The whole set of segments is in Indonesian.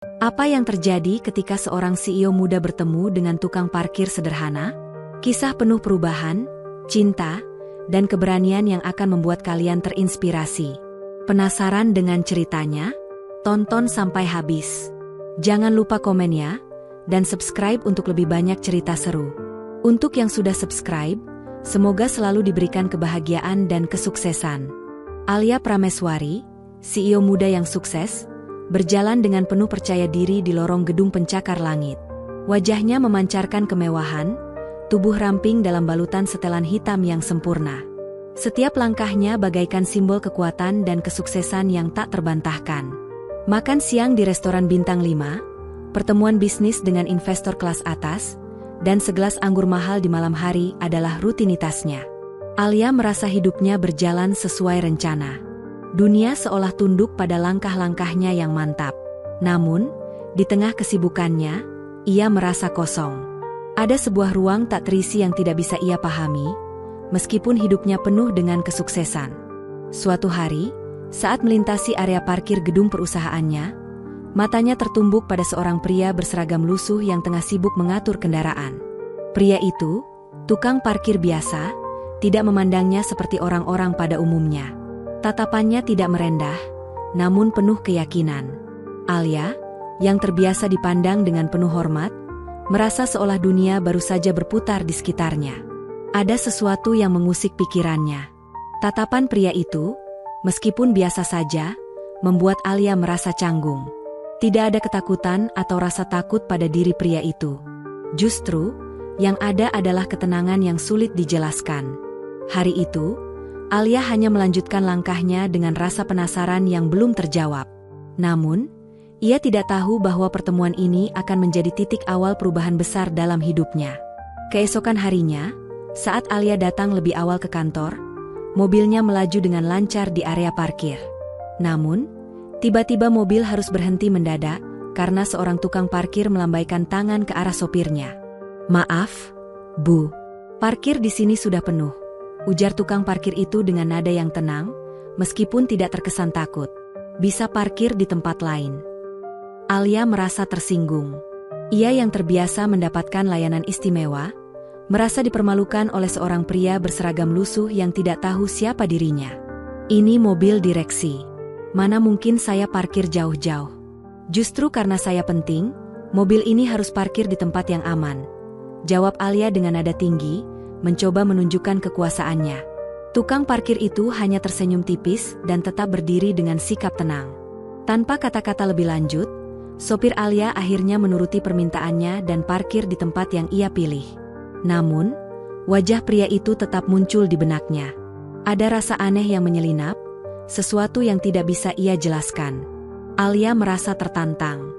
Apa yang terjadi ketika seorang CEO muda bertemu dengan tukang parkir sederhana? Kisah penuh perubahan, cinta, dan keberanian yang akan membuat kalian terinspirasi. Penasaran dengan ceritanya? Tonton sampai habis. Jangan lupa komen ya, dan subscribe untuk lebih banyak cerita seru. Untuk yang sudah subscribe, semoga selalu diberikan kebahagiaan dan kesuksesan. Alia Prameswari, CEO muda yang sukses, berjalan dengan penuh percaya diri di lorong gedung pencakar langit. Wajahnya memancarkan kemewahan, tubuh ramping dalam balutan setelan hitam yang sempurna. Setiap langkahnya bagaikan simbol kekuatan dan kesuksesan yang tak terbantahkan. Makan siang di restoran bintang 5, pertemuan bisnis dengan investor kelas atas, dan segelas anggur mahal di malam hari adalah rutinitasnya. Alia merasa hidupnya berjalan sesuai rencana. Dunia seolah tunduk pada langkah-langkahnya yang mantap. Namun, di tengah kesibukannya, ia merasa kosong. Ada sebuah ruang tak terisi yang tidak bisa ia pahami, meskipun hidupnya penuh dengan kesuksesan. Suatu hari, saat melintasi area parkir gedung perusahaannya, matanya tertumbuk pada seorang pria berseragam lusuh yang tengah sibuk mengatur kendaraan. Pria itu, tukang parkir biasa, tidak memandangnya seperti orang-orang pada umumnya. Tatapannya tidak merendah, namun penuh keyakinan. Alia, yang terbiasa dipandang dengan penuh hormat, merasa seolah dunia baru saja berputar di sekitarnya. Ada sesuatu yang mengusik pikirannya. Tatapan pria itu, meskipun biasa saja, membuat Alia merasa canggung. Tidak ada ketakutan atau rasa takut pada diri pria itu. Justru, yang ada adalah ketenangan yang sulit dijelaskan. Hari itu, Alia hanya melanjutkan langkahnya dengan rasa penasaran yang belum terjawab. Namun, ia tidak tahu bahwa pertemuan ini akan menjadi titik awal perubahan besar dalam hidupnya. Keesokan harinya, saat Alia datang lebih awal ke kantor, mobilnya melaju dengan lancar di area parkir. Namun, tiba-tiba mobil harus berhenti mendadak karena seorang tukang parkir melambaikan tangan ke arah sopirnya. "Maaf, Bu. Parkir di sini sudah penuh," ujar tukang parkir itu dengan nada yang tenang, meskipun tidak terkesan takut. "Bisa parkir di tempat lain." Alia merasa tersinggung. Ia yang terbiasa mendapatkan layanan istimewa, merasa dipermalukan oleh seorang pria berseragam lusuh yang tidak tahu siapa dirinya. "Ini mobil direksi. Mana mungkin saya parkir jauh-jauh. Justru karena saya penting, mobil ini harus parkir di tempat yang aman," jawab Alia dengan nada tinggi, mencoba menunjukkan kekuasaannya. Tukang parkir itu hanya tersenyum tipis dan tetap berdiri dengan sikap tenang. Tanpa kata-kata lebih lanjut, sopir Alia akhirnya menuruti permintaannya dan parkir di tempat yang ia pilih. Namun, wajah pria itu tetap muncul di benaknya. Ada rasa aneh yang menyelinap, sesuatu yang tidak bisa ia jelaskan. Alia merasa tertantang.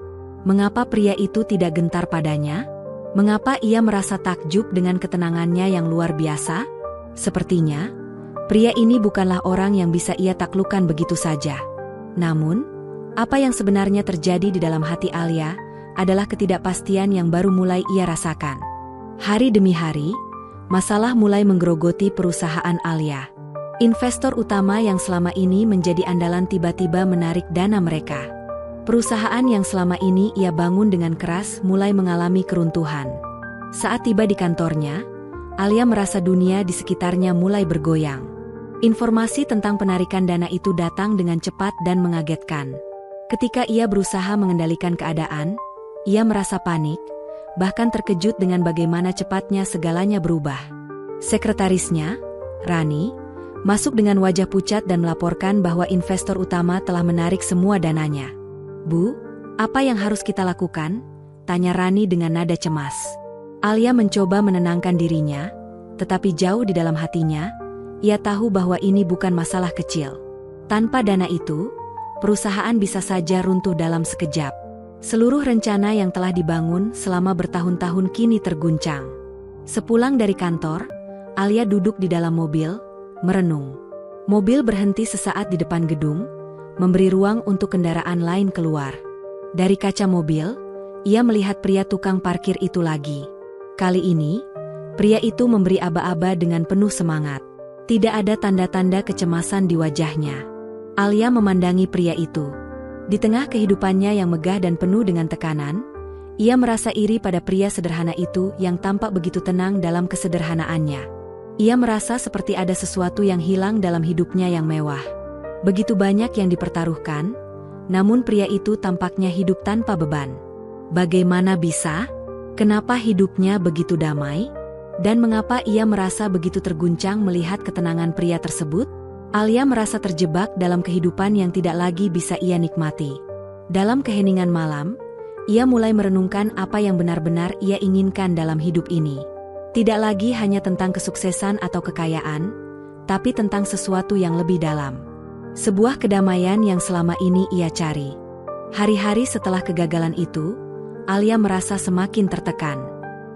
Mengapa pria itu tidak gentar padanya? Mengapa ia merasa takjub dengan ketenangannya yang luar biasa? Sepertinya, pria ini bukanlah orang yang bisa ia taklukkan begitu saja. Namun, apa yang sebenarnya terjadi di dalam hati Alia adalah ketidakpastian yang baru mulai ia rasakan. Hari demi hari, masalah mulai menggerogoti perusahaan Alia. Investor utama yang selama ini menjadi andalan tiba-tiba menarik dana mereka. Perusahaan yang selama ini ia bangun dengan keras mulai mengalami keruntuhan. Saat tiba di kantornya, Alia merasa dunia di sekitarnya mulai bergoyang. Informasi tentang penarikan dana itu datang dengan cepat dan mengagetkan. Ketika ia berusaha mengendalikan keadaan, ia merasa panik, bahkan terkejut dengan bagaimana cepatnya segalanya berubah. Sekretarisnya, Rani, masuk dengan wajah pucat dan melaporkan bahwa investor utama telah menarik semua dananya. "Bu, apa yang harus kita lakukan?" tanya Rani dengan nada cemas. Alia mencoba menenangkan dirinya, tetapi jauh di dalam hatinya, ia tahu bahwa ini bukan masalah kecil. Tanpa dana itu, perusahaan bisa saja runtuh dalam sekejap. Seluruh rencana yang telah dibangun selama bertahun-tahun kini terguncang. Sepulang dari kantor, Alia duduk di dalam mobil, merenung. Mobil berhenti sesaat di depan gedung, memberi ruang untuk kendaraan lain keluar. Dari kaca mobil, ia melihat pria tukang parkir itu lagi. Kali ini, pria itu memberi aba-aba dengan penuh semangat. Tidak ada tanda-tanda kecemasan di wajahnya. Alia memandangi pria itu. Di tengah kehidupannya yang megah dan penuh dengan tekanan, ia merasa iri pada pria sederhana itu yang tampak begitu tenang dalam kesederhanaannya. Ia merasa seperti ada sesuatu yang hilang dalam hidupnya yang mewah. Begitu banyak yang dipertaruhkan, namun pria itu tampaknya hidup tanpa beban. Bagaimana bisa? Kenapa hidupnya begitu damai? Dan mengapa ia merasa begitu terguncang melihat ketenangan pria tersebut? Alia merasa terjebak dalam kehidupan yang tidak lagi bisa ia nikmati. Dalam keheningan malam, ia mulai merenungkan apa yang benar-benar ia inginkan dalam hidup ini. Tidak lagi hanya tentang kesuksesan atau kekayaan, tapi tentang sesuatu yang lebih dalam. Sebuah kedamaian yang selama ini ia cari. Hari-hari setelah kegagalan itu, Alia merasa semakin tertekan.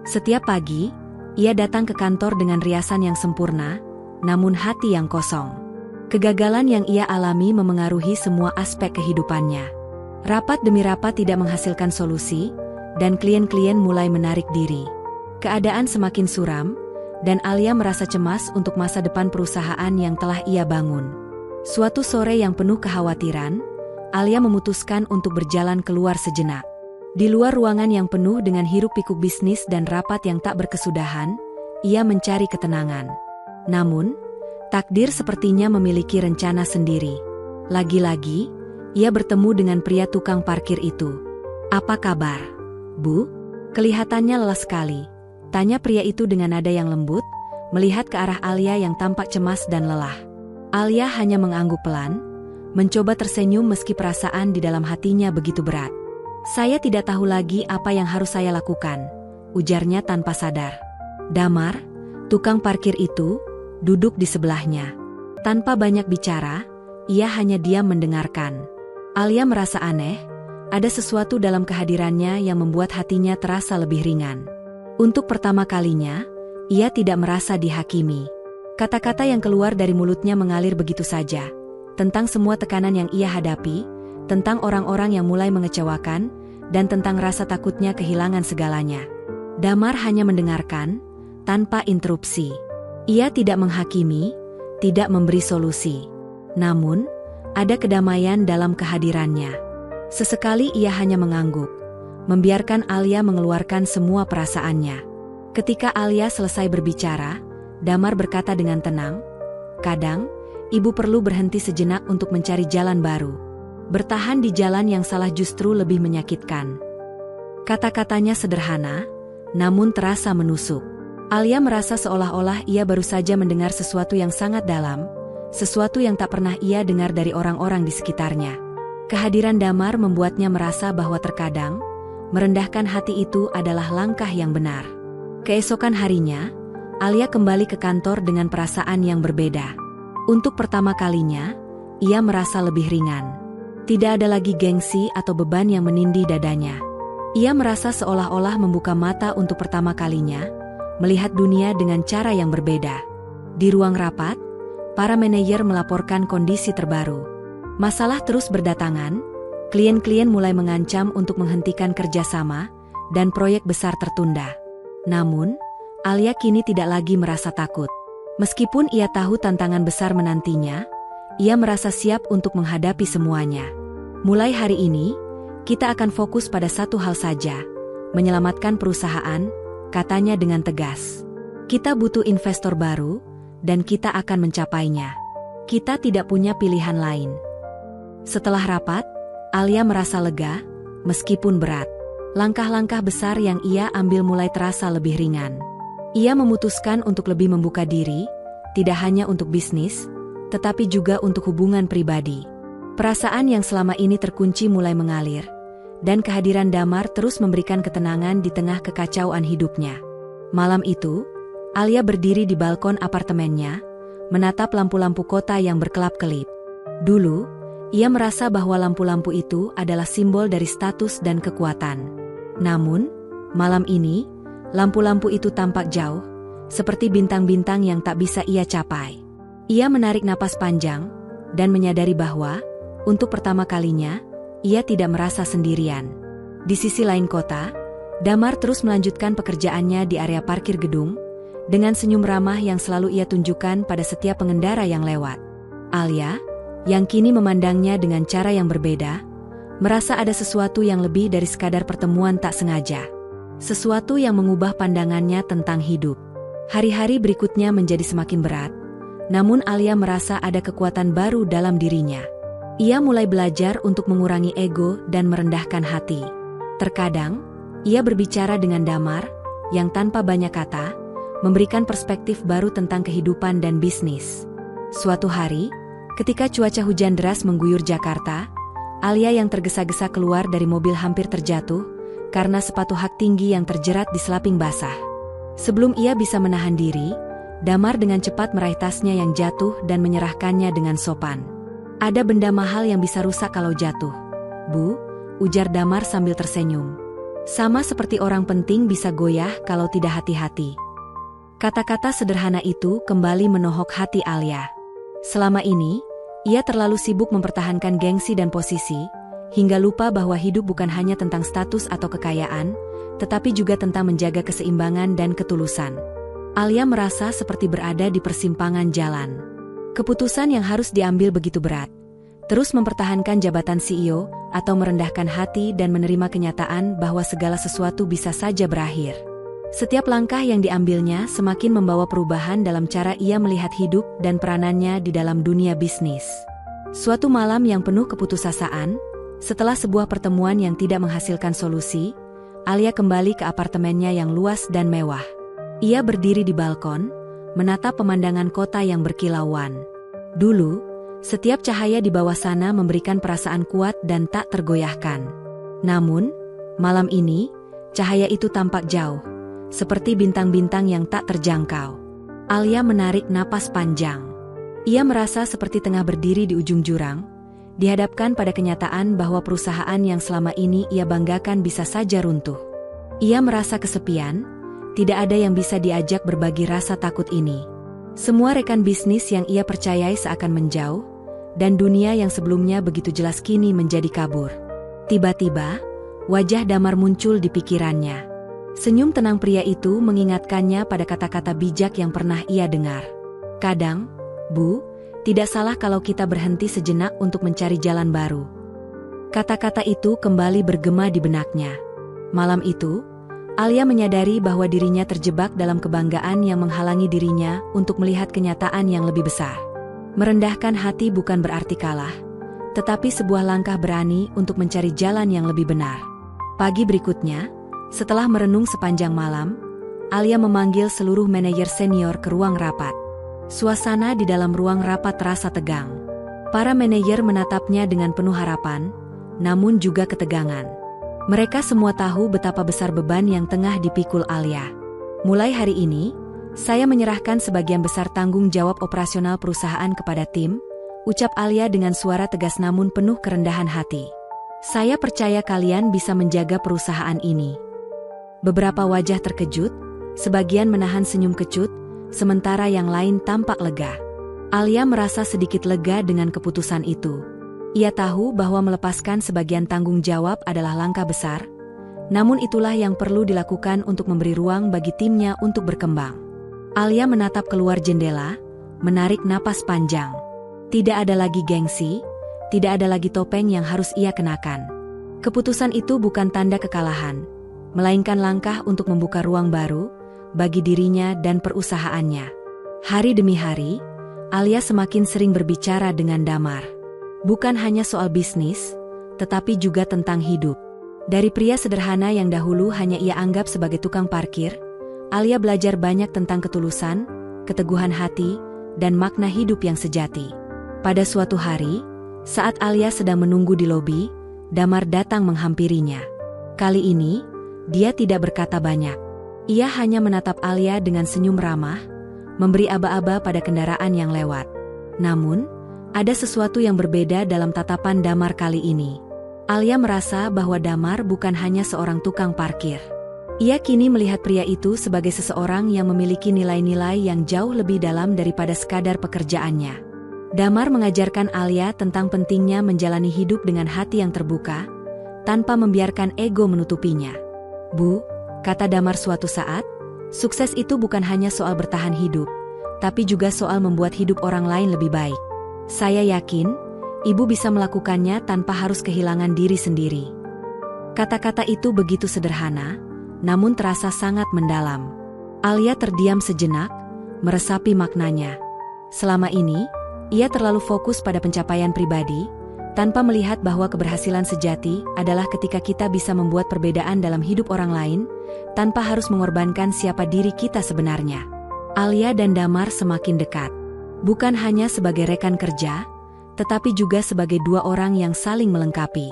Setiap pagi, ia datang ke kantor dengan riasan yang sempurna, namun hati yang kosong. Kegagalan yang ia alami memengaruhi semua aspek kehidupannya. Rapat demi rapat tidak menghasilkan solusi, dan klien-klien mulai menarik diri. Keadaan semakin suram, dan Alia merasa cemas untuk masa depan perusahaan yang telah ia bangun. Suatu sore yang penuh kekhawatiran, Alia memutuskan untuk berjalan keluar sejenak. Di luar ruangan yang penuh dengan hiruk-pikuk bisnis dan rapat yang tak berkesudahan, ia mencari ketenangan. Namun, takdir sepertinya memiliki rencana sendiri. Lagi-lagi, ia bertemu dengan pria tukang parkir itu. "Apa kabar, Bu?" "Kelihatannya lelah sekali," tanya pria itu dengan nada yang lembut, melihat ke arah Alia yang tampak cemas dan lelah. Alia hanya mengangguk pelan, mencoba tersenyum meski perasaan di dalam hatinya begitu berat. "Saya tidak tahu lagi apa yang harus saya lakukan," ujarnya tanpa sadar. Damar, tukang parkir itu, duduk di sebelahnya. Tanpa banyak bicara, ia hanya diam mendengarkan. Alia merasa aneh, ada sesuatu dalam kehadirannya yang membuat hatinya terasa lebih ringan. Untuk pertama kalinya, ia tidak merasa dihakimi. Kata-kata yang keluar dari mulutnya mengalir begitu saja, tentang semua tekanan yang ia hadapi, tentang orang-orang yang mulai mengecewakan, dan tentang rasa takutnya kehilangan segalanya. Damar hanya mendengarkan, tanpa interupsi. Ia tidak menghakimi, tidak memberi solusi. Namun, ada kedamaian dalam kehadirannya. Sesekali ia hanya mengangguk, membiarkan Alia mengeluarkan semua perasaannya. Ketika Alia selesai berbicara, Damar berkata dengan tenang, "Kadang, ibu perlu berhenti sejenak untuk mencari jalan baru. Bertahan di jalan yang salah justru lebih menyakitkan." Kata-katanya sederhana, namun terasa menusuk. Alia merasa seolah-olah ia baru saja mendengar sesuatu yang sangat dalam, sesuatu yang tak pernah ia dengar dari orang-orang di sekitarnya. Kehadiran Damar membuatnya merasa bahwa terkadang, merendahkan hati itu adalah langkah yang benar. Keesokan harinya, Alia kembali ke kantor dengan perasaan yang berbeda. Untuk pertama kalinya, ia merasa lebih ringan. Tidak ada lagi gengsi atau beban yang menindih dadanya. Ia merasa seolah-olah membuka mata untuk pertama kalinya, melihat dunia dengan cara yang berbeda. Di ruang rapat, para manajer melaporkan kondisi terbaru. Masalah terus berdatangan, klien-klien mulai mengancam untuk menghentikan kerjasama, dan proyek besar tertunda. Namun, Alia kini tidak lagi merasa takut. Meskipun ia tahu tantangan besar menantinya, ia merasa siap untuk menghadapi semuanya. "Mulai hari ini, kita akan fokus pada satu hal saja, menyelamatkan perusahaan," katanya dengan tegas. "Kita butuh investor baru, dan kita akan mencapainya. Kita tidak punya pilihan lain." Setelah rapat, Alia merasa lega, meskipun berat. Langkah-langkah besar yang ia ambil mulai terasa lebih ringan. Ia memutuskan untuk lebih membuka diri, tidak hanya untuk bisnis, tetapi juga untuk hubungan pribadi. Perasaan yang selama ini terkunci mulai mengalir, dan kehadiran Damar terus memberikan ketenangan di tengah kekacauan hidupnya. Malam itu, Alia berdiri di balkon apartemennya, menatap lampu-lampu kota yang berkelap-kelip. Dulu, ia merasa bahwa lampu-lampu itu adalah simbol dari status dan kekuatan. Namun, malam ini, lampu-lampu itu tampak jauh, seperti bintang-bintang yang tak bisa ia capai. Ia menarik napas panjang, dan menyadari bahwa, untuk pertama kalinya, ia tidak merasa sendirian. Di sisi lain kota, Damar terus melanjutkan pekerjaannya di area parkir gedung, dengan senyum ramah yang selalu ia tunjukkan pada setiap pengendara yang lewat. Alia, yang kini memandangnya dengan cara yang berbeda, Merasa ada sesuatu yang lebih dari sekadar pertemuan tak sengaja. Sesuatu yang mengubah pandangannya tentang hidup. Hari-hari berikutnya menjadi semakin berat. Namun Alia merasa ada kekuatan baru dalam dirinya. Ia mulai belajar untuk mengurangi ego dan merendahkan hati. Terkadang, ia berbicara dengan damar, yang tanpa banyak kata, memberikan perspektif baru tentang kehidupan dan bisnis. Suatu hari, ketika cuaca hujan deras mengguyur Jakarta, Alia yang tergesa-gesa keluar dari mobil hampir terjatuh, karena sepatu hak tinggi yang terjerat di selaping basah. Sebelum ia bisa menahan diri, Damar dengan cepat meraih tasnya yang jatuh dan menyerahkannya dengan sopan. "Ada benda mahal yang bisa rusak kalau jatuh, Bu," ujar Damar sambil tersenyum. "Sama seperti orang penting bisa goyah kalau tidak hati-hati." Kata-kata sederhana itu kembali menohok hati Alia. Selama ini, ia terlalu sibuk mempertahankan gengsi dan posisi, hingga lupa bahwa hidup bukan hanya tentang status atau kekayaan, tetapi juga tentang menjaga keseimbangan dan ketulusan. Alia merasa seperti berada di persimpangan jalan. Keputusan yang harus diambil begitu berat. Terus mempertahankan jabatan CEO, atau merendahkan hati dan menerima kenyataan bahwa segala sesuatu bisa saja berakhir. Setiap langkah yang diambilnya semakin membawa perubahan dalam cara ia melihat hidup dan peranannya di dalam dunia bisnis. Suatu malam yang penuh keputusasaan, setelah sebuah pertemuan yang tidak menghasilkan solusi, Alia kembali ke apartemennya yang luas dan mewah. Ia berdiri di balkon, menatap pemandangan kota yang berkilauan. Dulu, setiap cahaya di bawah sana memberikan perasaan kuat dan tak tergoyahkan. Namun, malam ini, cahaya itu tampak jauh, seperti bintang-bintang yang tak terjangkau. Alia menarik napas panjang. Ia merasa seperti tengah berdiri di ujung jurang, dihadapkan pada kenyataan bahwa perusahaan yang selama ini ia banggakan bisa saja runtuh. Ia merasa kesepian, tidak ada yang bisa diajak berbagi rasa takut ini. Semua rekan bisnis yang ia percayai seakan menjauh, dan dunia yang sebelumnya begitu jelas kini menjadi kabur. Tiba-tiba, wajah Damar muncul di pikirannya. Senyum tenang pria itu mengingatkannya pada kata-kata bijak yang pernah ia dengar. "Kadang, Bu, tidak salah kalau kita berhenti sejenak untuk mencari jalan baru." Kata-kata itu kembali bergema di benaknya. Malam itu, Alia menyadari bahwa dirinya terjebak dalam kebanggaan yang menghalangi dirinya untuk melihat kenyataan yang lebih besar. Merendahkan hati bukan berarti kalah, tetapi sebuah langkah berani untuk mencari jalan yang lebih benar. Pagi berikutnya, setelah merenung sepanjang malam, Alia memanggil seluruh manajer senior ke ruang rapat. Suasana di dalam ruang rapat terasa tegang. Para manajer menatapnya dengan penuh harapan, namun juga ketegangan. Mereka semua tahu betapa besar beban yang tengah dipikul Alia. "Mulai hari ini, saya menyerahkan sebagian besar tanggung jawab operasional perusahaan kepada tim," ucap Alia dengan suara tegas namun penuh kerendahan hati. "Saya percaya kalian bisa menjaga perusahaan ini." Beberapa wajah terkejut, sebagian menahan senyum kecut, sementara yang lain tampak lega. Alia merasa sedikit lega dengan keputusan itu. Ia tahu bahwa melepaskan sebagian tanggung jawab adalah langkah besar, namun itulah yang perlu dilakukan untuk memberi ruang bagi timnya untuk berkembang. Alia menatap keluar jendela, menarik napas panjang. Tidak ada lagi gengsi, tidak ada lagi topeng yang harus ia kenakan. Keputusan itu bukan tanda kekalahan, melainkan langkah untuk membuka ruang baru bagi dirinya dan perusahaannya. Hari demi hari, Alia semakin sering berbicara dengan Damar. Bukan hanya soal bisnis, tetapi juga tentang hidup. Dari pria sederhana yang dahulu hanya ia anggap sebagai tukang parkir, Alia belajar banyak tentang ketulusan, keteguhan hati, dan makna hidup yang sejati. Pada suatu hari, saat Alia sedang menunggu di lobi, Damar datang menghampirinya. Kali ini, dia tidak berkata banyak. Ia hanya menatap Alia dengan senyum ramah, memberi aba-aba pada kendaraan yang lewat. Namun, ada sesuatu yang berbeda dalam tatapan Damar kali ini. Alia merasa bahwa Damar bukan hanya seorang tukang parkir. Ia kini melihat pria itu sebagai seseorang yang memiliki nilai-nilai yang jauh lebih dalam daripada sekadar pekerjaannya. Damar mengajarkan Alia tentang pentingnya menjalani hidup dengan hati yang terbuka, tanpa membiarkan ego menutupinya. "Bu," kata Damar suatu saat, "sukses itu bukan hanya soal bertahan hidup, tapi juga soal membuat hidup orang lain lebih baik. Saya yakin, Ibu bisa melakukannya tanpa harus kehilangan diri sendiri. Kata-kata itu begitu sederhana, namun terasa sangat mendalam. Alia terdiam sejenak, meresapi maknanya. Selama ini, ia terlalu fokus pada pencapaian pribadi, tanpa melihat bahwa keberhasilan sejati adalah ketika kita bisa membuat perbedaan dalam hidup orang lain, tanpa harus mengorbankan siapa diri kita sebenarnya. Alia dan Damar semakin dekat. Bukan hanya sebagai rekan kerja, tetapi juga sebagai dua orang yang saling melengkapi.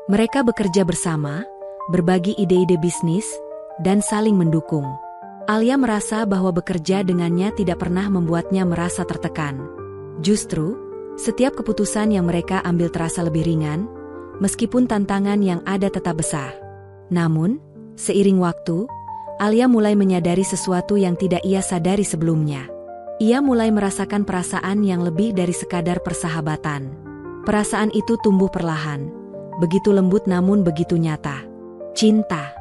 Mereka bekerja bersama, berbagi ide-ide bisnis, dan saling mendukung. Alia merasa bahwa bekerja dengannya tidak pernah membuatnya merasa tertekan. Justru, setiap keputusan yang mereka ambil terasa lebih ringan, meskipun tantangan yang ada tetap besar. Namun, seiring waktu, Alia mulai menyadari sesuatu yang tidak ia sadari sebelumnya. Ia mulai merasakan perasaan yang lebih dari sekadar persahabatan. Perasaan itu tumbuh perlahan, begitu lembut namun begitu nyata. Cinta.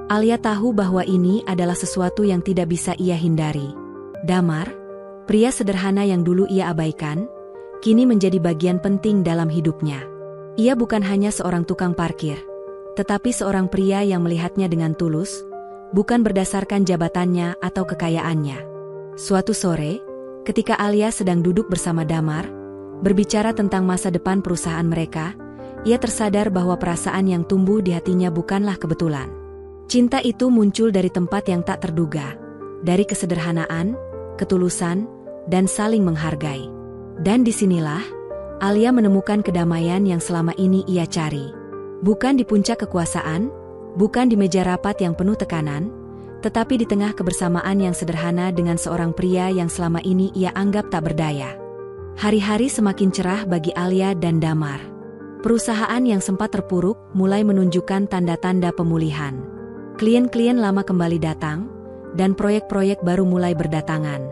Alia tahu bahwa ini adalah sesuatu yang tidak bisa ia hindari. Damar, pria sederhana yang dulu ia abaikan, kini menjadi bagian penting dalam hidupnya. Ia bukan hanya seorang tukang parkir, tetapi seorang pria yang melihatnya dengan tulus, bukan berdasarkan jabatannya atau kekayaannya. Suatu sore, ketika Alia sedang duduk bersama Damar, berbicara tentang masa depan perusahaan mereka, ia tersadar bahwa perasaan yang tumbuh di hatinya bukanlah kebetulan. Cinta itu muncul dari tempat yang tak terduga, dari kesederhanaan, ketulusan, dan saling menghargai. Dan disinilah, Alia menemukan kedamaian yang selama ini ia cari. Bukan di puncak kekuasaan, bukan di meja rapat yang penuh tekanan, tetapi di tengah kebersamaan yang sederhana dengan seorang pria yang selama ini ia anggap tak berdaya. Hari-hari semakin cerah bagi Alia dan Damar. Perusahaan yang sempat terpuruk mulai menunjukkan tanda-tanda pemulihan. Klien-klien lama kembali datang, dan proyek-proyek baru mulai berdatangan.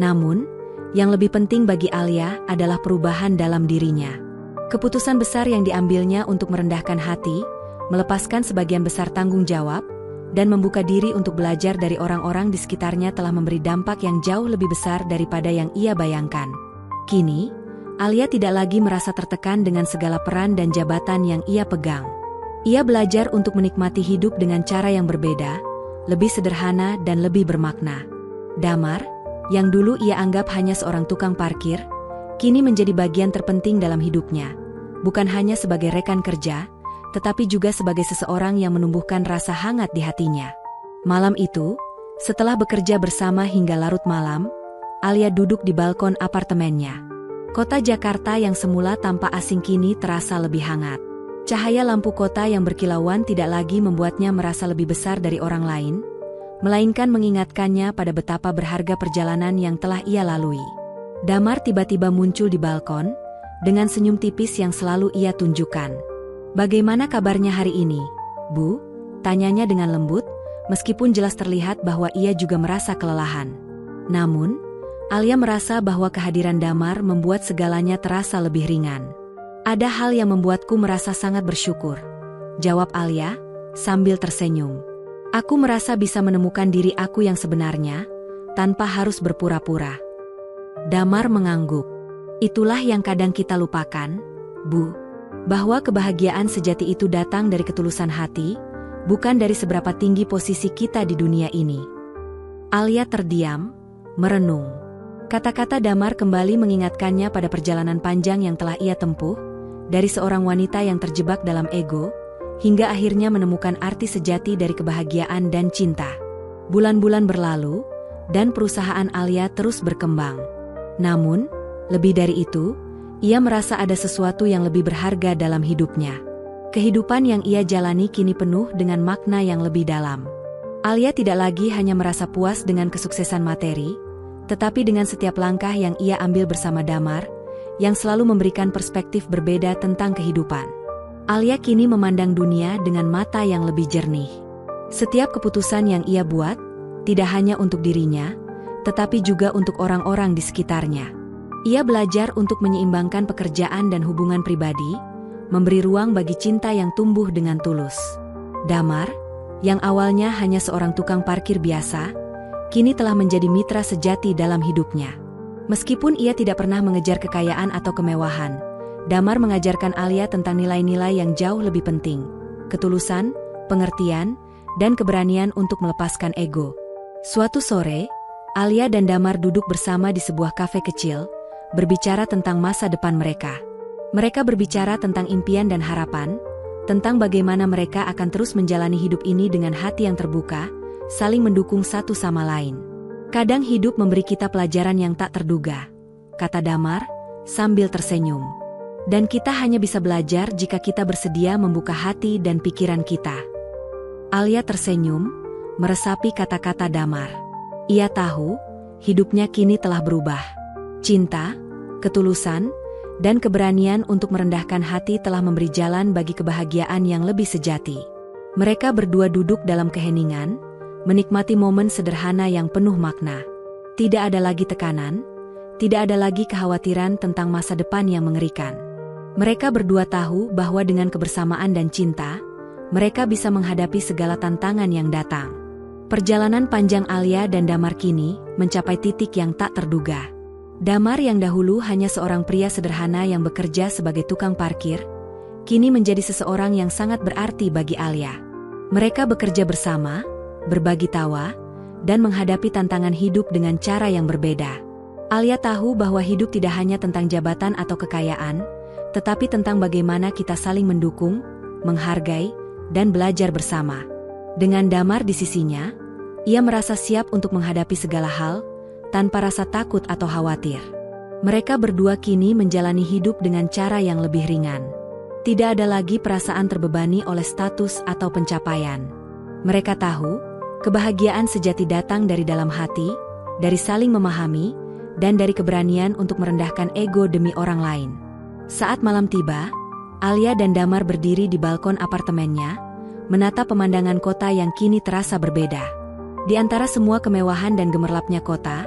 Namun, yang lebih penting bagi Alia adalah perubahan dalam dirinya. Keputusan besar yang diambilnya untuk merendahkan hati, melepaskan sebagian besar tanggung jawab, dan membuka diri untuk belajar dari orang-orang di sekitarnya telah memberi dampak yang jauh lebih besar daripada yang ia bayangkan. Kini, Alia tidak lagi merasa tertekan dengan segala peran dan jabatan yang ia pegang. Ia belajar untuk menikmati hidup dengan cara yang berbeda, lebih sederhana dan lebih bermakna. Damar, yang dulu ia anggap hanya seorang tukang parkir, kini menjadi bagian terpenting dalam hidupnya. Bukan hanya sebagai rekan kerja, tetapi juga sebagai seseorang yang menumbuhkan rasa hangat di hatinya. Malam itu, setelah bekerja bersama hingga larut malam, Alia duduk di balkon apartemennya. Kota Jakarta yang semula tampak asing kini terasa lebih hangat. Cahaya lampu kota yang berkilauan tidak lagi membuatnya merasa lebih besar dari orang lain, melainkan mengingatkannya pada betapa berharga perjalanan yang telah ia lalui. Damar tiba-tiba muncul di balkon, dengan senyum tipis yang selalu ia tunjukkan. "Bagaimana kabarnya hari ini, Bu?" tanyanya dengan lembut, meskipun jelas terlihat bahwa ia juga merasa kelelahan. Namun, Alia merasa bahwa kehadiran Damar membuat segalanya terasa lebih ringan. "Ada hal yang membuatku merasa sangat bersyukur," jawab Alia, sambil tersenyum. "Aku merasa bisa menemukan diri aku yang sebenarnya, tanpa harus berpura-pura." Damar mengangguk. "Itulah yang kadang kita lupakan, Bu. Bahwa kebahagiaan sejati itu datang dari ketulusan hati, bukan dari seberapa tinggi posisi kita di dunia ini." Alia terdiam, merenung. Kata-kata Damar kembali mengingatkannya pada perjalanan panjang yang telah ia tempuh, dari seorang wanita yang terjebak dalam ego, hingga akhirnya menemukan arti sejati dari kebahagiaan dan cinta. Bulan-bulan berlalu, dan perusahaan Alia terus berkembang. Namun, lebih dari itu, ia merasa ada sesuatu yang lebih berharga dalam hidupnya. Kehidupan yang ia jalani kini penuh dengan makna yang lebih dalam. Alia tidak lagi hanya merasa puas dengan kesuksesan materi, tetapi dengan setiap langkah yang ia ambil bersama Damar, yang selalu memberikan perspektif berbeda tentang kehidupan. Alia kini memandang dunia dengan mata yang lebih jernih. Setiap keputusan yang ia buat, tidak hanya untuk dirinya, tetapi juga untuk orang-orang di sekitarnya. Ia belajar untuk menyeimbangkan pekerjaan dan hubungan pribadi, memberi ruang bagi cinta yang tumbuh dengan tulus. Damar, yang awalnya hanya seorang tukang parkir biasa, kini telah menjadi mitra sejati dalam hidupnya. Meskipun ia tidak pernah mengejar kekayaan atau kemewahan, Damar mengajarkan Alia tentang nilai-nilai yang jauh lebih penting, ketulusan, pengertian, dan keberanian untuk melepaskan ego. Suatu sore, Alia dan Damar duduk bersama di sebuah kafe kecil, berbicara tentang masa depan mereka. Mereka berbicara tentang impian dan harapan, tentang bagaimana mereka akan terus menjalani hidup ini dengan hati yang terbuka, saling mendukung satu sama lain. Kadang hidup memberi kita pelajaran yang tak terduga, kata Damar, sambil tersenyum. Dan kita hanya bisa belajar jika kita bersedia membuka hati dan pikiran kita. Alia tersenyum, meresapi kata-kata Damar. Ia tahu, hidupnya kini telah berubah. Cinta, ketulusan, dan keberanian untuk merendahkan hati telah memberi jalan bagi kebahagiaan yang lebih sejati. Mereka berdua duduk dalam keheningan, menikmati momen sederhana yang penuh makna. Tidak ada lagi tekanan, tidak ada lagi kekhawatiran tentang masa depan yang mengerikan. Mereka berdua tahu bahwa dengan kebersamaan dan cinta, mereka bisa menghadapi segala tantangan yang datang. Perjalanan panjang Alia dan Damar kini mencapai titik yang tak terduga. Damar yang dahulu hanya seorang pria sederhana yang bekerja sebagai tukang parkir, kini menjadi seseorang yang sangat berarti bagi Alia. Mereka bekerja bersama, berbagi tawa, dan menghadapi tantangan hidup dengan cara yang berbeda. Alia tahu bahwa hidup tidak hanya tentang jabatan atau kekayaan, tetapi tentang bagaimana kita saling mendukung, menghargai, dan belajar bersama. Dengan Damar di sisinya, ia merasa siap untuk menghadapi segala hal, tanpa rasa takut atau khawatir. Mereka berdua kini menjalani hidup dengan cara yang lebih ringan. Tidak ada lagi perasaan terbebani oleh status atau pencapaian. Mereka tahu, kebahagiaan sejati datang dari dalam hati, dari saling memahami, dan dari keberanian untuk merendahkan ego demi orang lain. Saat malam tiba, Alia dan Damar berdiri di balkon apartemennya, menatap pemandangan kota yang kini terasa berbeda. Di antara semua kemewahan dan gemerlapnya kota,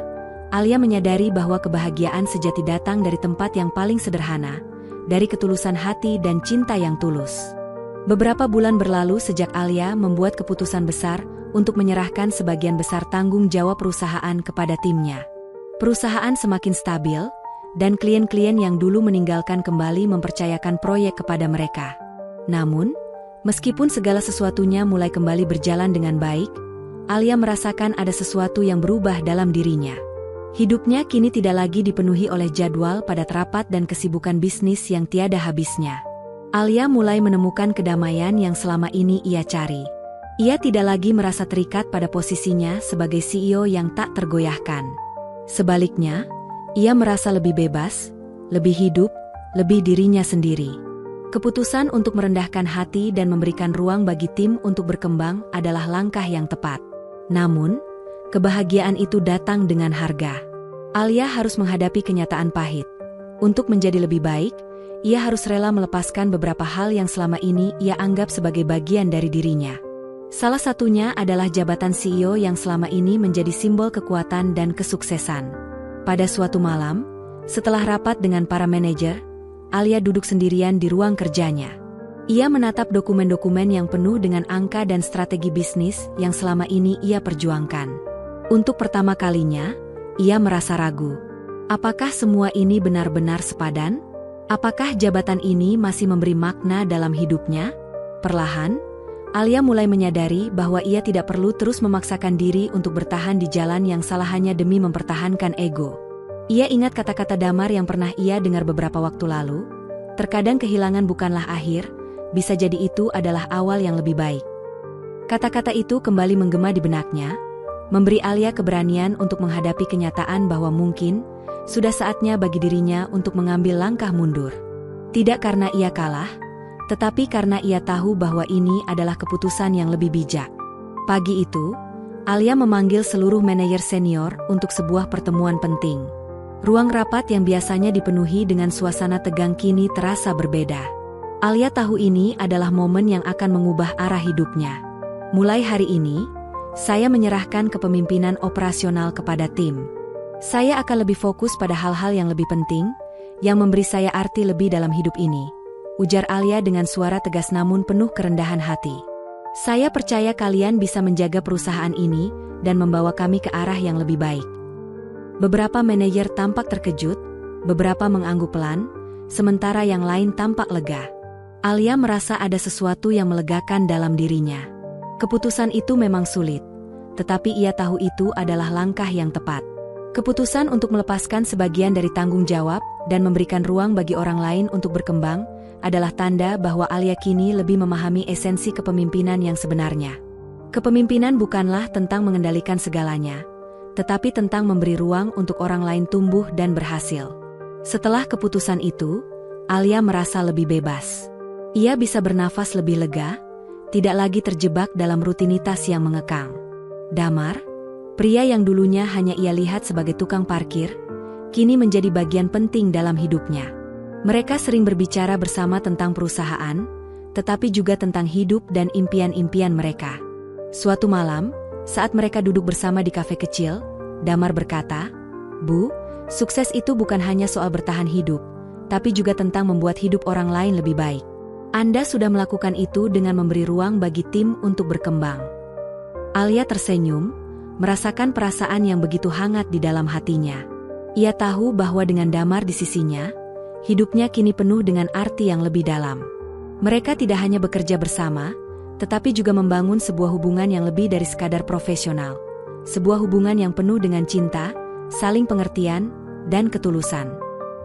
Alia menyadari bahwa kebahagiaan sejati datang dari tempat yang paling sederhana, dari ketulusan hati dan cinta yang tulus. Beberapa bulan berlalu sejak Alia membuat keputusan besar untuk menyerahkan sebagian besar tanggung jawab perusahaan kepada timnya. Perusahaan semakin stabil, dan klien-klien yang dulu meninggalkan kembali mempercayakan proyek kepada mereka. Namun, meskipun segala sesuatunya mulai kembali berjalan dengan baik, Alia merasakan ada sesuatu yang berubah dalam dirinya. Hidupnya kini tidak lagi dipenuhi oleh jadwal padat rapat dan kesibukan bisnis yang tiada habisnya. Alia mulai menemukan kedamaian yang selama ini ia cari. Ia tidak lagi merasa terikat pada posisinya sebagai CEO yang tak tergoyahkan. Sebaliknya, ia merasa lebih bebas, lebih hidup, lebih dirinya sendiri. Keputusan untuk merendahkan hati dan memberikan ruang bagi tim untuk berkembang adalah langkah yang tepat. Namun, kebahagiaan itu datang dengan harga. Alia harus menghadapi kenyataan pahit. Untuk menjadi lebih baik, ia harus rela melepaskan beberapa hal yang selama ini ia anggap sebagai bagian dari dirinya. Salah satunya adalah jabatan CEO yang selama ini menjadi simbol kekuatan dan kesuksesan. Pada suatu malam, setelah rapat dengan para manajer, Alia duduk sendirian di ruang kerjanya. Ia menatap dokumen-dokumen yang penuh dengan angka dan strategi bisnis yang selama ini ia perjuangkan. Untuk pertama kalinya, ia merasa ragu. Apakah semua ini benar-benar sepadan? Apakah jabatan ini masih memberi makna dalam hidupnya? Perlahan, Alia mulai menyadari bahwa ia tidak perlu terus memaksakan diri untuk bertahan di jalan yang salah hanya demi mempertahankan ego. Ia ingat kata-kata Damar yang pernah ia dengar beberapa waktu lalu, terkadang kehilangan bukanlah akhir, bisa jadi itu adalah awal yang lebih baik. Kata-kata itu kembali menggema di benaknya, memberi Alia keberanian untuk menghadapi kenyataan bahwa mungkin sudah saatnya bagi dirinya untuk mengambil langkah mundur. Tidak karena ia kalah, tetapi karena ia tahu bahwa ini adalah keputusan yang lebih bijak. Pagi itu, Alia memanggil seluruh manajer senior untuk sebuah pertemuan penting. Ruang rapat yang biasanya dipenuhi dengan suasana tegang kini terasa berbeda. Alia tahu ini adalah momen yang akan mengubah arah hidupnya. Mulai hari ini, saya menyerahkan kepemimpinan operasional kepada tim. Saya akan lebih fokus pada hal-hal yang lebih penting, yang memberi saya arti lebih dalam hidup ini, ujar Alia dengan suara tegas namun penuh kerendahan hati. Saya percaya kalian bisa menjaga perusahaan ini dan membawa kami ke arah yang lebih baik. Beberapa manajer tampak terkejut, beberapa mengangguk pelan, sementara yang lain tampak lega. Alia merasa ada sesuatu yang melegakan dalam dirinya. Keputusan itu memang sulit, tetapi ia tahu itu adalah langkah yang tepat. Keputusan untuk melepaskan sebagian dari tanggung jawab dan memberikan ruang bagi orang lain untuk berkembang adalah tanda bahwa Alia kini lebih memahami esensi kepemimpinan yang sebenarnya. Kepemimpinan bukanlah tentang mengendalikan segalanya, tetapi tentang memberi ruang untuk orang lain tumbuh dan berhasil. Setelah keputusan itu, Alia merasa lebih bebas. Ia bisa bernafas lebih lega, tidak lagi terjebak dalam rutinitas yang mengekang. Damar, pria yang dulunya hanya ia lihat sebagai tukang parkir, kini menjadi bagian penting dalam hidupnya. Mereka sering berbicara bersama tentang perusahaan, tetapi juga tentang hidup dan impian-impian mereka. Suatu malam, saat mereka duduk bersama di kafe kecil, Damar berkata, "Bu, sukses itu bukan hanya soal bertahan hidup, tapi juga tentang membuat hidup orang lain lebih baik. Anda sudah melakukan itu dengan memberi ruang bagi tim untuk berkembang." Alia tersenyum, merasakan perasaan yang begitu hangat di dalam hatinya. Ia tahu bahwa dengan Damar di sisinya, hidupnya kini penuh dengan arti yang lebih dalam. Mereka tidak hanya bekerja bersama, tetapi juga membangun sebuah hubungan yang lebih dari sekadar profesional. Sebuah hubungan yang penuh dengan cinta, saling pengertian, dan ketulusan.